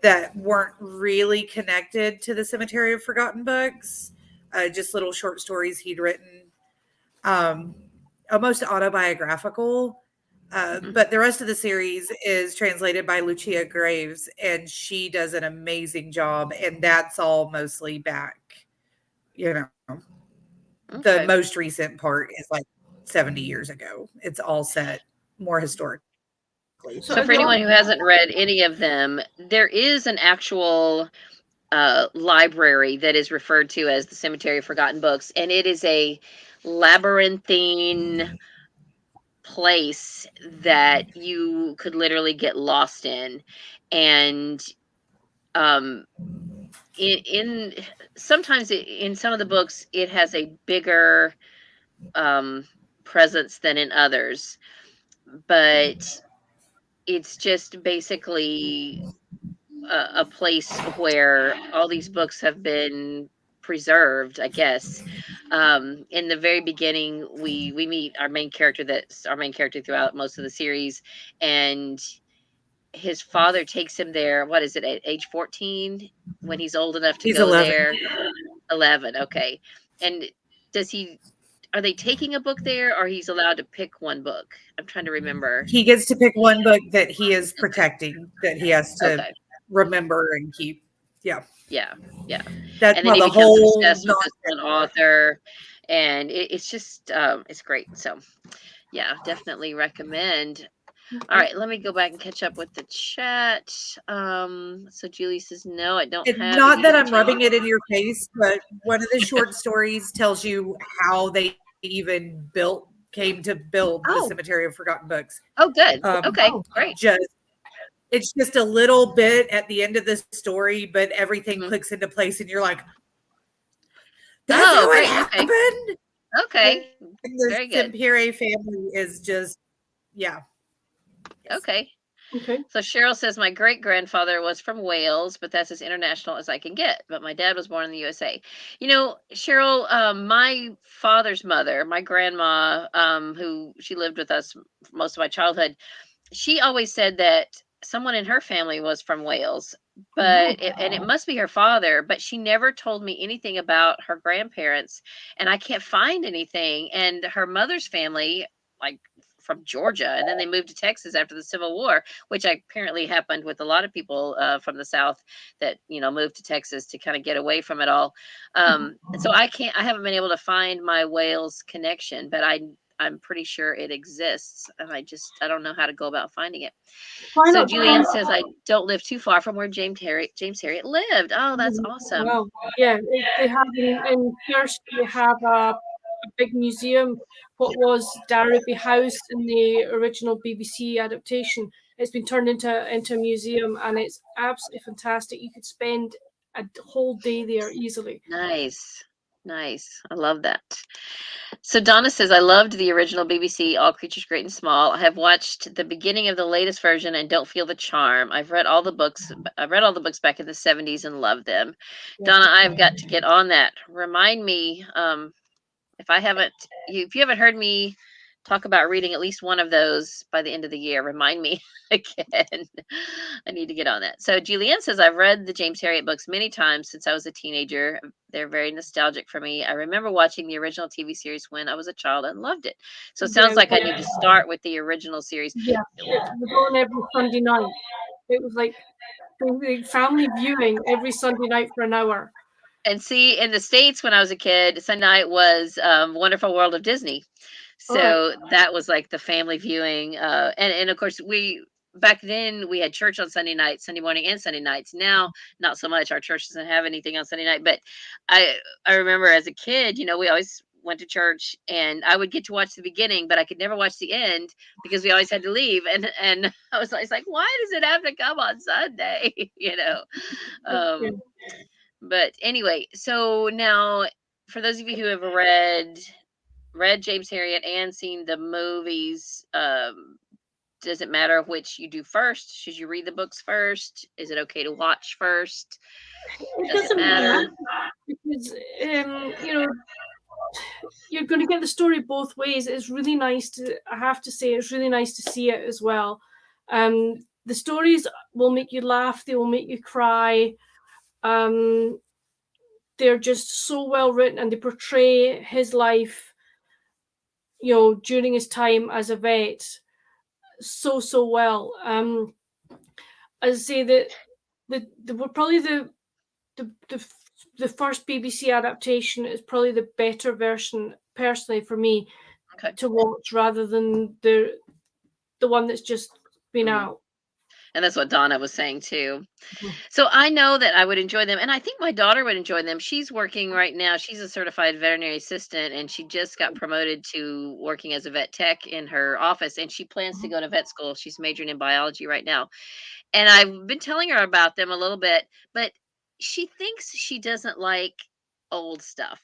that weren't really connected to the Cemetery of Forgotten Books, just little short stories he'd written, almost autobiographical. But the rest of the series is translated by Lucia Graves, and she does an amazing job. And that's all mostly back, The most recent part is like 70 years ago. It's all set more historically. So for anyone who hasn't read any of them, there is an actual library that is referred to as the Cemetery of Forgotten Books, and it is a labyrinthine place that you could literally get lost in. And in sometimes in some of the books it has a bigger presence than in others, but it's just basically a place where all these books have been preserved, I guess. In the very beginning, we meet our main character that's our main character throughout most of the series, and his father takes him there. What is it, at age 14 when he's old enough to go 11. there? 11. Okay. And are they taking a book there, or he's allowed to pick one book? I'm trying to remember. He gets to pick one book that he is protecting, that he has to remember and keep. Yeah. That's and then he becomes obsessed with this one author, and it's just it's great. So yeah, definitely recommend. All right, let me go back and catch up with the chat. So Julie says, no, I don't have. Not that I'm rubbing it in your face, but one of the short stories tells you how they even came to build the Cemetery of Forgotten Books. Oh, good. Okay, great. Just It's just a little bit at the end of the story, but everything Mhm. clicks into place, and you're like, "That's Oh, how it great. Okay. happened." Okay. And the Very good. Sempere family is just, yeah. Yes. Okay. Okay. So Cheryl says my great grandfather was from Wales, but that's as international as I can get. But my dad was born in the USA. You know, Cheryl, my father's mother, my grandma, who she lived with us for most of my childhood, she always said that someone in her family was from Wales, but and it must be her father, but she never told me anything about her grandparents, and I can't find anything. And her mother's family, like from Georgia, and then they moved to Texas after the Civil War, which apparently happened with a lot of people from the South that moved to Texas to kind of get away from it all. And so I haven't been able to find my Wales connection, but I'm pretty sure it exists, and I don't know how to go about finding it. Why So not? Julianne says I don't live too far from where James Harriet lived. Oh, that's awesome. Wow. Yeah, they have in Kirst, they have a big museum. What was Darrowby House in the original BBC adaptation? It's been turned into a museum, and it's absolutely fantastic. You could spend a whole day there easily. Nice. Nice. I love that. So Donna says, I loved the original BBC, All Creatures Great and Small. I have watched the beginning of the latest version and don't feel the charm. I've read all the books. I've read all the books back in the 70s and loved them. Donna, I've got to get on that. Remind me, if you haven't heard me talk about reading at least one of those by the end of the year, remind me again. I need to get on that. So Julianne says, I've read the James Harriet books many times since I was a teenager. They're very nostalgic for me. I remember watching the original TV series when I was a child and loved it. So it sounds like I need to start with the original series. Yeah, it was on every Sunday night. It was like family viewing every Sunday night for an hour. And see, in the States, when I was a kid, Sunday night was Wonderful World of Disney. So that was like the family viewing. And of course, back then we had church on Sunday night, Sunday morning and Sunday nights. Now, not so much. Our church doesn't have anything on Sunday night. But I remember as a kid, we always went to church, and I would get to watch the beginning, but I could never watch the end because we always had to leave. And I was always like, why does it have to come on Sunday? But anyway, so now for those of you who have read James Harriet and seen the movies, does it matter which you do first? Should you read the books first? Is it okay to watch first? It doesn't matter because you're going to get the story both ways. It's really nice I have to say, it's really nice to see it as well. The stories will make you laugh. They will make you cry. They're just so well written, and they portray his life, during his time as a vet so well. As I say, that were probably the first BBC adaptation is probably the better version, personally, for me to watch rather than the one that's just been out. And that's what Donna was saying too. So I know that I would enjoy them, and I think my daughter would enjoy them. She's working right now. She's a certified veterinary assistant, and she just got promoted to working as a vet tech in her office, and she plans to go to vet school. She's majoring in biology right now. And I've been telling her about them a little bit, but she thinks she doesn't like old stuff.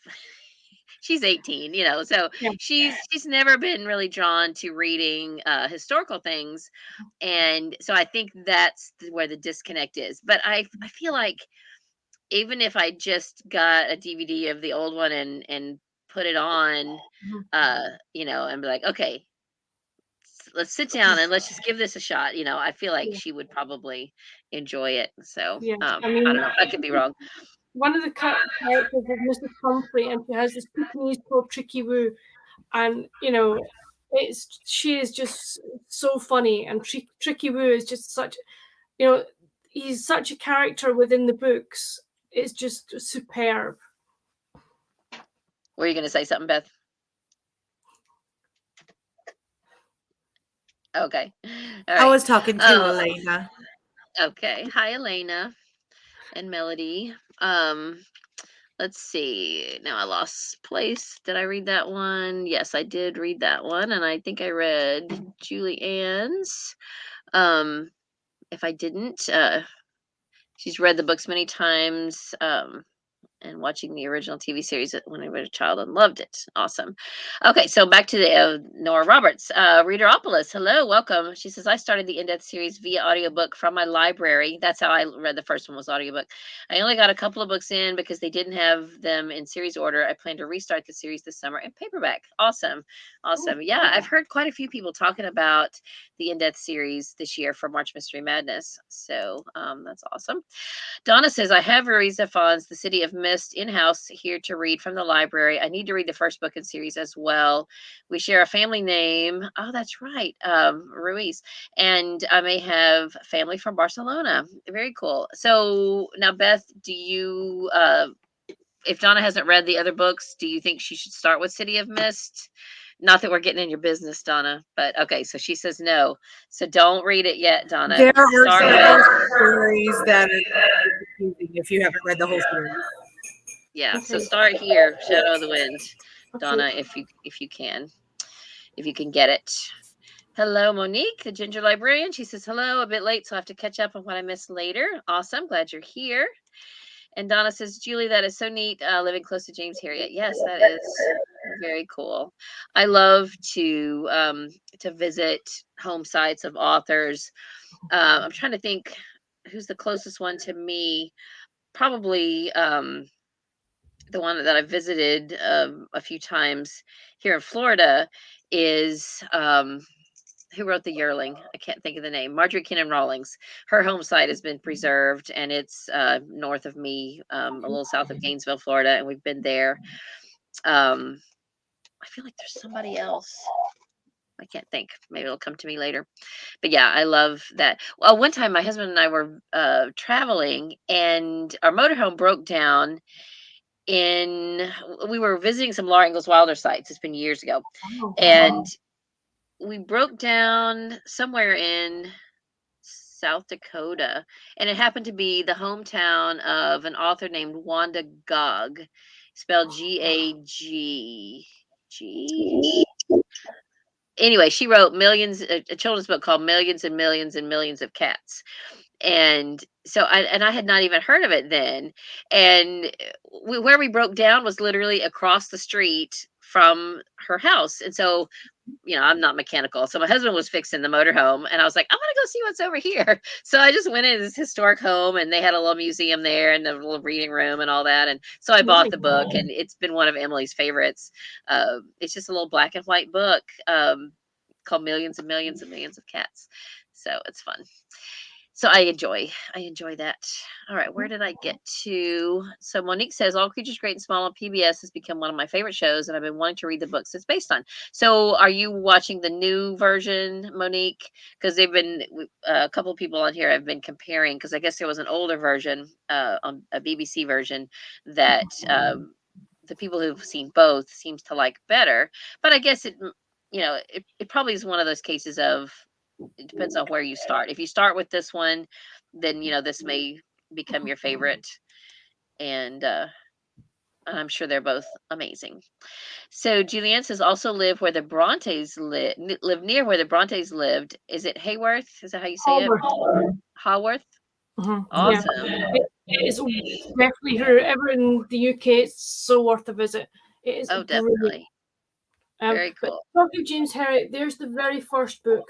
She's 18, so she's never been really drawn to reading historical things. And so I think that's where the disconnect is. But I feel like even if I just got a DVD of the old one and put it on, and be like, okay, let's sit down and let's just give this a shot. I feel like she would probably enjoy it. So I don't know. I could be wrong. One of the characters is Mrs. Humphrey, and she has this Pekingese called Tricky Woo, and she is just so funny, and Tricky Woo is just such, he's such a character within the books. It's just superb. Were you going to say something, Beth? Okay. Right. I was talking to Elena. Okay. Hi, Elena and Melody. Let's see. Now I lost place. Did I read that one? Yes, I did read that one. And I think I read Julie Ann's. if I didn't. She's read the books many times. And watching the original TV series when I was a child and loved it. Awesome. Okay, so back to the Nora Roberts. Readeropolis, hello, welcome. She says, I started the In-Depth series via audiobook from my library. That's how I read the first one, was audiobook. I only got a couple of books in because they didn't have them in series order. I plan to restart the series this summer in paperback. Awesome. Awesome. Yeah, I've heard quite a few people talking about the In-Depth series this year for March Mystery Madness. So that's awesome. Donna says, I have Ruiza Fawn's The City of Mist in-house here to read from the library. I need to read the first book in series as well. We share a family name. Oh, that's right. Ruiz. And I may have family from Barcelona. Very cool. So now, Beth, do you, if Donna hasn't read the other books, do you think she should start with City of Mist? Not that we're getting in your business, Donna, but okay. So she says no. So don't read it yet, Donna. There are several stories that are confusing if you haven't read the whole series. Yeah. So start here, Shadow of the Wind, Donna, if you can get it. Hello, Monique, the ginger librarian. She says hello. A bit late, so I have to catch up on what I missed later. Awesome. Glad you're here. And Donna says, Julie, that is so neat, living close to James Herriot. Yes, that is very cool. I love to visit home sites of authors. I'm trying to think who's the closest one to me. Probably the one that I visited a few times here in Florida is who wrote The Yearling? I can't think of the name. Marjorie Kinnan Rawlings. Her home site has been preserved, and it's north of me, a little south of Gainesville, Florida, and we've been there. I feel like there's somebody else. I can't think. Maybe it'll come to me later. But yeah, I love that. Well, one time my husband and I were traveling, and our motorhome broke down. We were visiting some Laura Ingalls Wilder sites. It's been years ago, and we broke down somewhere in South Dakota, and it happened to be the hometown of an author named Wanda Gog, spelled Gag. Anyway, she wrote a children's book called Millions and Millions and Millions of Cats. And so I had not even heard of it then. And where we broke down was literally across the street from her house. And so, I'm not mechanical. So my husband was fixing the motorhome, and I was like, I'm going to go see what's over here. So I just went in this historic home, and they had a little museum there and a little reading room and all that. And so I bought the book, and it's been one of Emily's favorites. It's just a little black and white book called Millions and Millions and Millions of Cats. So it's fun. So I enjoy that. All right, where did I get to? So Monique says, All Creatures Great and Small on PBS has become one of my favorite shows, and I've been wanting to read the books it's based on. So are you watching the new version, Monique? Because they've been, a couple of people on here have been comparing, because I guess there was an older version, on a BBC version, that the people who've seen both seems to like better. But I guess it probably is one of those cases of, it depends on where you start. If you start with this one, then this may become your favorite, and I'm sure they're both amazing. So Julianne says, also live where the Brontes live near where the Brontes lived. Is it Hayworth? Is that how you say it? Haworth. Awesome. Yeah. It's definitely, whoever in the UK, it's so worth a visit. It is. Oh, definitely. Very cool. Talking of James Herriot, there's the very first book.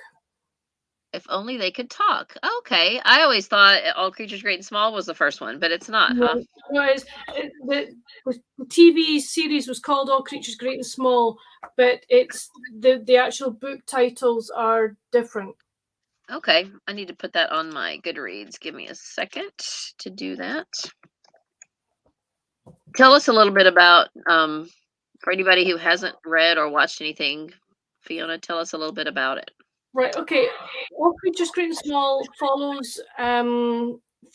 If only they could talk. Okay. I always thought All Creatures Great and Small was the first one, but it's not, huh? No, the TV series was called All Creatures Great and Small, but it's the actual book titles are different. Okay. I need to put that on my Goodreads. Give me a second to do that. Tell us a little bit about, for anybody who hasn't read or watched anything, Fiona, tell us a little bit about it. Right, okay. All Creatures Great and Small follows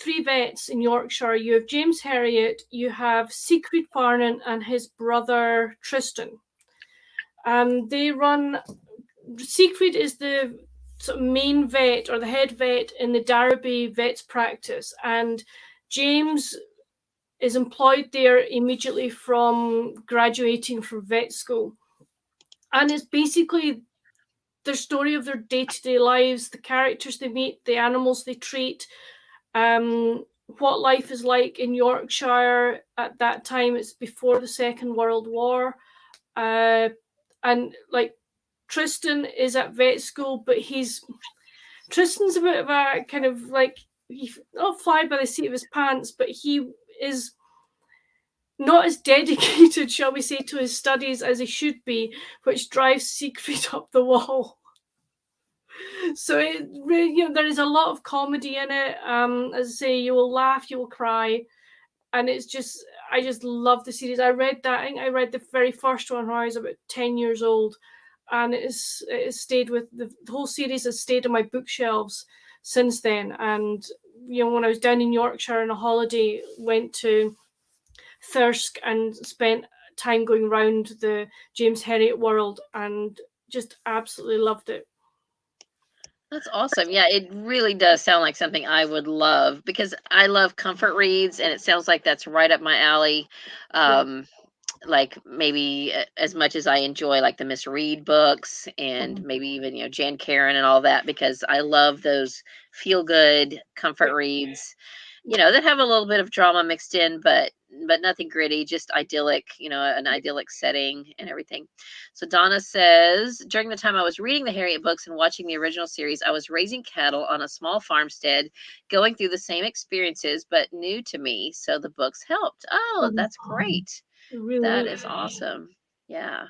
three vets in Yorkshire. You have James Herriot, you have Scribd Farnan and his brother Tristan. Scribd is the sort of main vet or the head vet in the Darrowby Vets practice, and James is employed there immediately from graduating from vet school. And it's basically their story of their day-to-day lives, the characters they meet, the animals they treat, what life is like in Yorkshire at that time. It's before the Second World War. And like Tristan is at vet school, but Tristan's a bit of a kind of like, not fly by the seat of his pants, but he is not as dedicated, shall we say, to his studies as he should be, which drives Siegfried up the wall. So there is a lot of comedy in it. As I say, you will laugh, you will cry, and I just love the series. I read the very first one when I was about 10 years old, and it has stayed with the whole series has stayed on my bookshelves since then. And when I was down in Yorkshire on a holiday, went to Thirsk and spent time going around the James Herriot world, and just absolutely loved it. That's awesome. Yeah, it really does sound like something I would love, because I love comfort reads, and it sounds like that's right up my alley. Like maybe as much as I enjoy like the Miss Reed books, and maybe even Jan Karen and all that, because I love those feel good comfort reads, that have a little bit of drama mixed in, but nothing gritty, just idyllic, an idyllic setting and everything. So Donna says, during the time I was reading the Harriet books and watching the original series, I was raising cattle on a small farmstead, going through the same experiences, but new to me. So the books helped. Oh, that's great. Really, that is awesome. Yeah.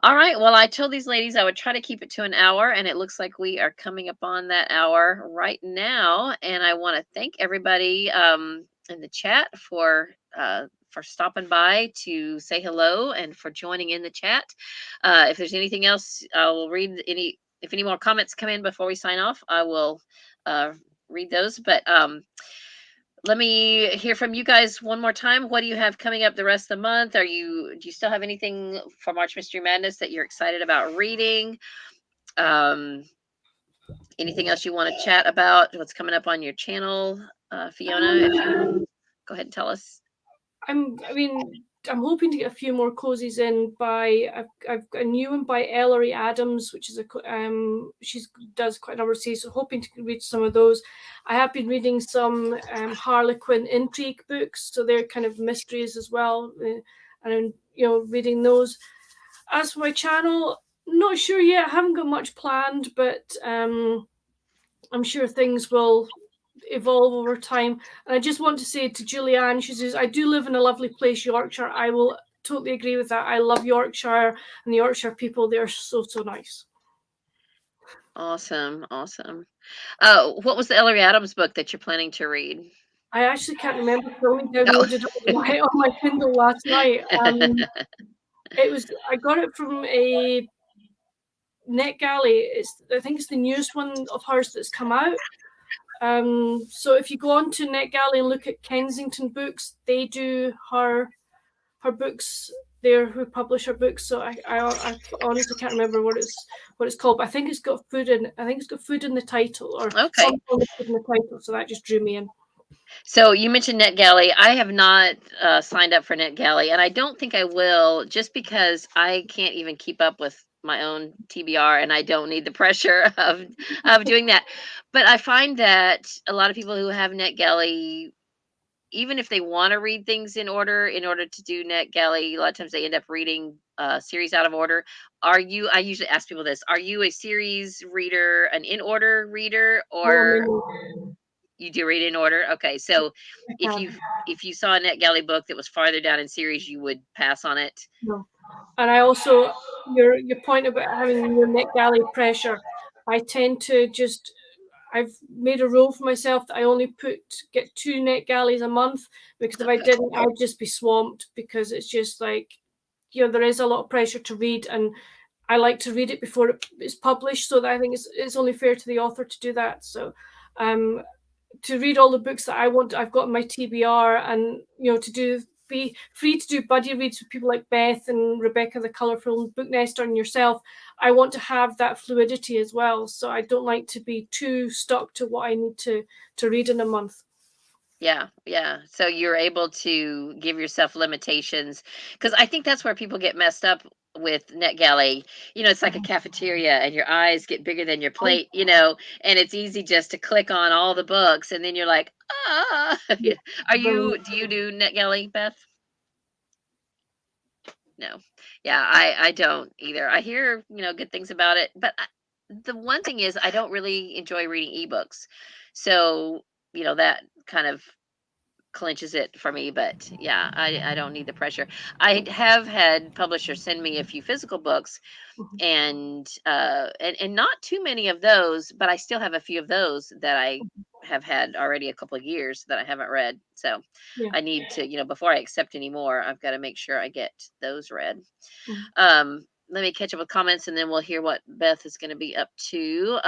All right. Well, I told these ladies I would try to keep it to an hour, and it looks like we are coming up on that hour right now. And I want to thank everybody in the chat for stopping by to say hello and for joining in the chat. If there's anything else, I'll read if any more comments come in before we sign off, I will read those. But let me hear from you guys one more time. What do you have coming up the rest of the month? Do you still have anything for March Mystery Madness that you're excited about reading? Anything else you want to chat about? What's coming up on your channel? Fiona, if you go ahead and tell us. I'm hoping to get a few more cozies in I've got a new one by Ellery Adams, which is she does quite a number of series, so hoping to read some of those. I have been reading some Harlequin intrigue books, so they're kind of mysteries as well, and reading those. As for my channel, not sure yet. I haven't got much planned, but I'm sure things will evolve over time. And I just want to say to Julianne, she says, I do live in a lovely place, Yorkshire. I will totally agree with that. I love Yorkshire and the Yorkshire people. They're so nice. Awesome. What was the Ellery Adams book that you're planning to read? I actually can't remember. I only downloaded it on my Kindle last night. I got it from a NetGalley. I think it's the newest one of hers that's come out. So if you go on to NetGalley and look at Kensington Books, they do her books there, who publish her books. So I honestly can't remember what it's called, but I think it's got food in the title, or something with food in the title. So that just drew me in. So you mentioned NetGalley. I have not signed up for NetGalley, and I don't think I will, just because I can't even keep up with my own TBR, and I don't need the pressure of doing that. But I find that a lot of people who have NetGalley, even if they want to read things in order to do NetGalley, a lot of times they end up reading series out of order. I usually ask people this: are you a series reader, an in order reader, or you do read in order? Okay, so if you saw a NetGalley book that was farther down in series, you would pass on it. No. And I also, your point about having your NetGalley pressure, I tend to I've made a rule for myself that I only get 2 NetGalleys a month, because if I didn't, I'd just be swamped, because it's just like, there is a lot of pressure to read, and I like to read it before it's published, so that I think it's only fair to the author to do that. So to read all the books that I've got in my TBR, and be free to do buddy reads with people like Beth and Rebecca, the Colourful Book Nester, and yourself. I want to have that fluidity as well, so I don't like to be too stuck to what I need to read in a month. Yeah. So you're able to give yourself limitations, because I think that's where people get messed up with NetGalley, it's like a cafeteria and your eyes get bigger than your plate, and it's easy just to click on all the books and then you're like, ah. Do you do NetGalley, Beth? No. Yeah, I don't either. I hear, good things about it, but the one thing is I don't really enjoy reading ebooks. So, that kind of clinches it for me, but yeah, I don't need the pressure. I have had publishers send me a few physical books and not too many of those, but I still have a few of those that I have had already a couple of years that I haven't read. So Yeah. I need to, before I accept any more, I've got to make sure I get those read. Let me catch up with comments and then we'll hear what Beth is going to be up to.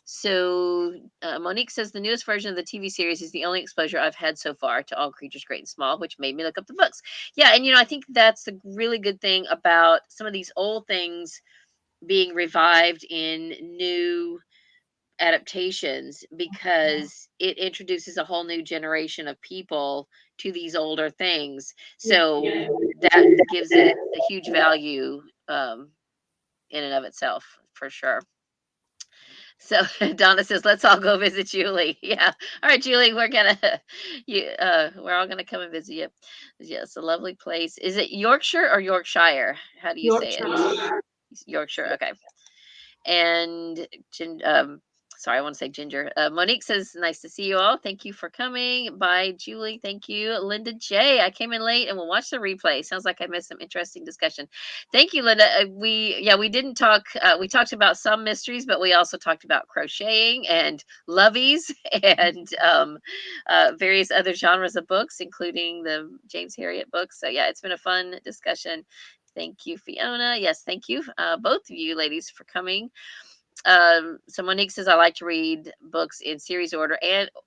So Monique says the newest version of the TV series is the only exposure I've had so far to all creatures great and small, which made me look up the books. Yeah, and I think that's a really good thing about some of these old things being revived in new adaptations, because it introduces a whole new generation of people to these older things. So that gives it a huge value in and of itself, for sure. So Donna says, let's all go visit Julie. Yeah. All right, Julie, we're all gonna come and visit you. Yes, a lovely place. Is it Yorkshire or Yorkshire? How do you say it? Yorkshire. Okay. And sorry, I want to say Ginger. Monique says, nice to see you all. Thank you for coming. Bye, Julie. Thank you. Linda J. I came in late and we'll watch the replay. Sounds like I missed some interesting discussion. Thank you, Linda. We didn't talk. We talked about some mysteries, but we also talked about crocheting and lovies and various other genres of books, including the James Herriot books. So yeah, it's been a fun discussion. Thank you, Fiona. Yes, thank you, both of you ladies, for coming. So Monique says, I like to read books in series order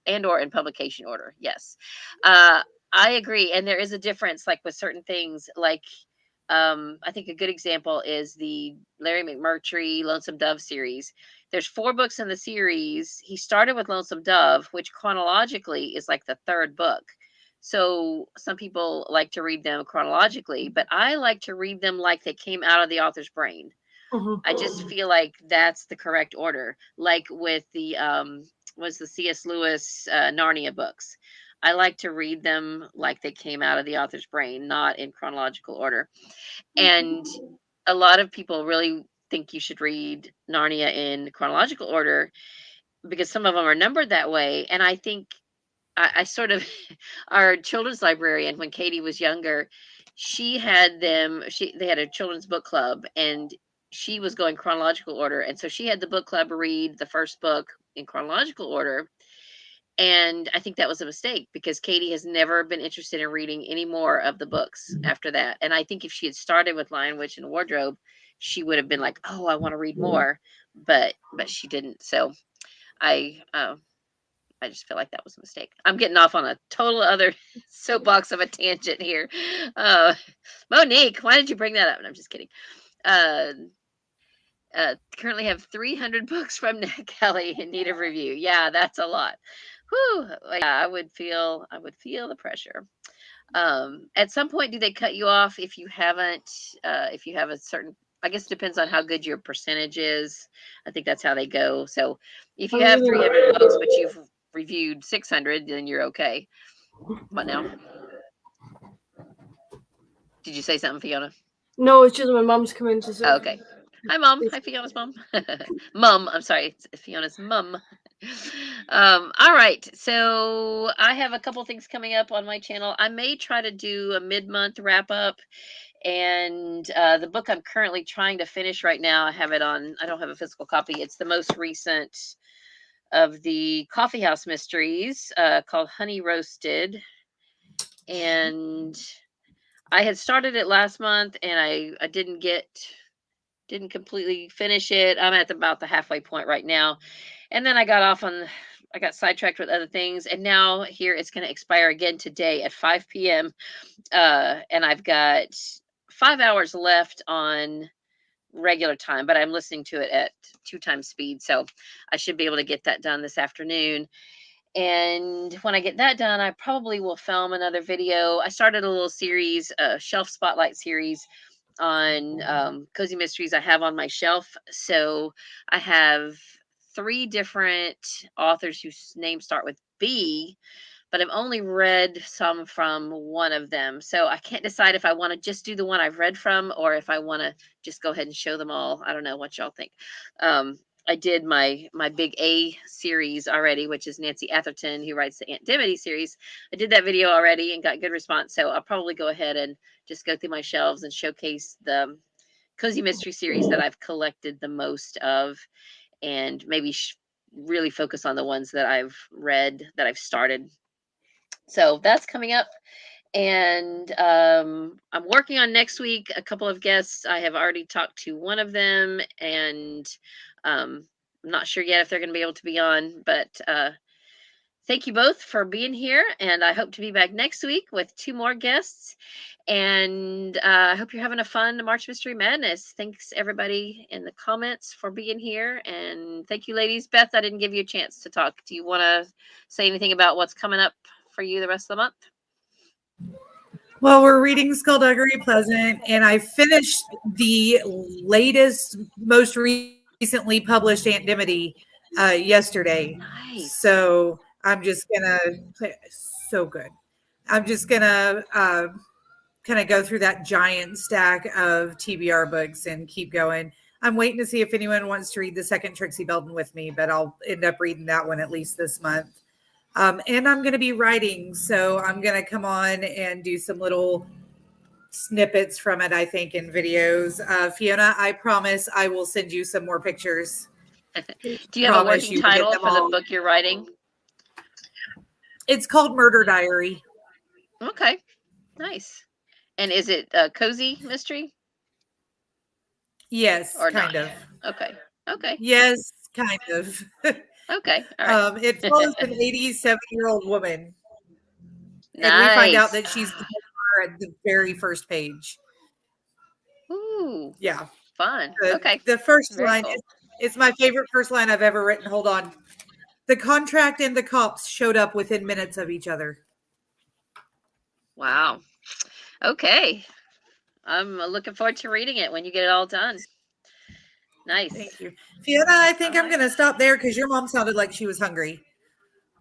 and or in publication order. Yes, I agree. And there is a difference, like with certain things, like I think a good example is the Larry McMurtry Lonesome Dove series. There's 4 books in the series. He started with Lonesome Dove, which chronologically is like the 3rd book. So some people like to read them chronologically, but I like to read them like they came out of the author's brain. I just feel like that's the correct order. Like with the was the C.S. Lewis Narnia books. I like to read them like they came out of the author's brain, not in chronological order. And a lot of people really think you should read Narnia in chronological order because some of them are numbered that way. And I think I sort of, our children's librarian, when Katie was younger, they had a children's book club and she was going chronological order. And so she had the book club read the first book in chronological order. And I think that was a mistake because Katie has never been interested in reading any more of the books after that. And I think if she had started with Lion, Witch, and Wardrobe, she would have been like, oh, I want to read more. But she didn't. So I just feel like that was a mistake. I'm getting off on a total other soapbox of a tangent here. Monique, why did you bring that up? And I'm just kidding. Currently have 300 books from NetGalley in need of review. Yeah, that's a lot. Whew. Yeah, I would feel the pressure. At some point, do they cut you off if you haven't, if you have a certain, I guess it depends on how good your percentage is. I think that's how they go. So if you have 300 books, but you've reviewed 600, then you're okay. What now? Did you say something, Fiona? No, it's just my mom's come in to say. Okay. Hi, Mom. Hi, Fiona's mom. Mum, I'm sorry. It's Fiona's mum. All right. So I have a couple things coming up on my channel. I may try to do a mid-month wrap-up. And the book I'm currently trying to finish right now, I don't have a physical copy. It's the most recent of the Coffee House mysteries, called Honey Roasted. And I had started it last month and I didn't completely finish it. I'm at about the halfway point right now. And then I got sidetracked with other things. And now here it's going to expire again today at 5 p.m. And I've got 5 hours left on regular time, but I'm listening to it at 2 times speed. So I should be able to get that done this afternoon. And when I get that done, I probably will film another video. I started a little series, a shelf spotlight series on cozy mysteries I have on my shelf. So I have 3 different authors whose names start with B, but I've only read some from one of them. So I can't decide if I want to just do the one I've read from or if I want to just go ahead and show them all. I don't know what y'all think. I did my big A series already, which is Nancy Atherton, who writes the Aunt Dimity series. I did that video already and got good response. So I'll probably go ahead and just go through my shelves and showcase the cozy mystery series that I've collected the most of, and maybe really focus on the ones that I've read, that I've started. So that's coming up. And I'm working on next week. A couple of guests. I have already talked to one of them, and I'm not sure yet if they're going to be able to be on. But thank you both for being here, and I hope to be back next week with 2 more guests. And I hope you're having a fun March Mystery Madness. Thanks everybody in the comments for being here, and thank you, ladies. Beth, I didn't give you a chance to talk. Do you want to say anything about what's coming up for you the rest of the month? Well, we're reading Skullduggery Pleasant, and I finished the latest, most recently published Aunt Dimity yesterday. Nice. So I'm just gonna so good. I'm just gonna kind of go through that giant stack of TBR books and keep going. I'm waiting to see if anyone wants to read the second Trixie Belden with me, but I'll end up reading that one at least this month. And I'm going to be writing, so I'm going to come on and do some little snippets from it, I think, in videos. Fiona, I promise I will send you some more pictures. Do you have a working title for the book you're writing? It's called Murder Diary. Okay, nice. And is it a cozy mystery? Yes, or kind not? of. Okay. Yes, kind of. Okay, all right. It follows an 87-year-old woman. Nice. And we find out that she's the murderer at the very first page. Ooh. Yeah. Fun. Okay. The first Very line cool. is my favorite first line I've ever written. Hold on. The contract and the cops showed up within minutes of each other. Wow. Okay. I'm looking forward to reading it when you get it all done. Nice. Thank you. Fiona, I think I'm going to stop there because your mom sounded like she was hungry.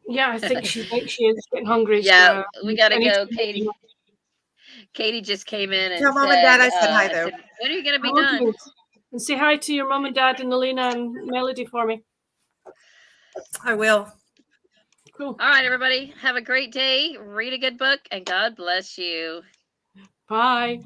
Yeah, I think she is getting hungry. Yeah, so we got to go, Katie. Katie just came in and tell Mom and Dad I said hi, though. When are you going to be done? And say hi to your mom and dad and Alina and Melody for me. I will. Cool. All right, everybody. Have a great day. Read a good book, and God bless you. Bye.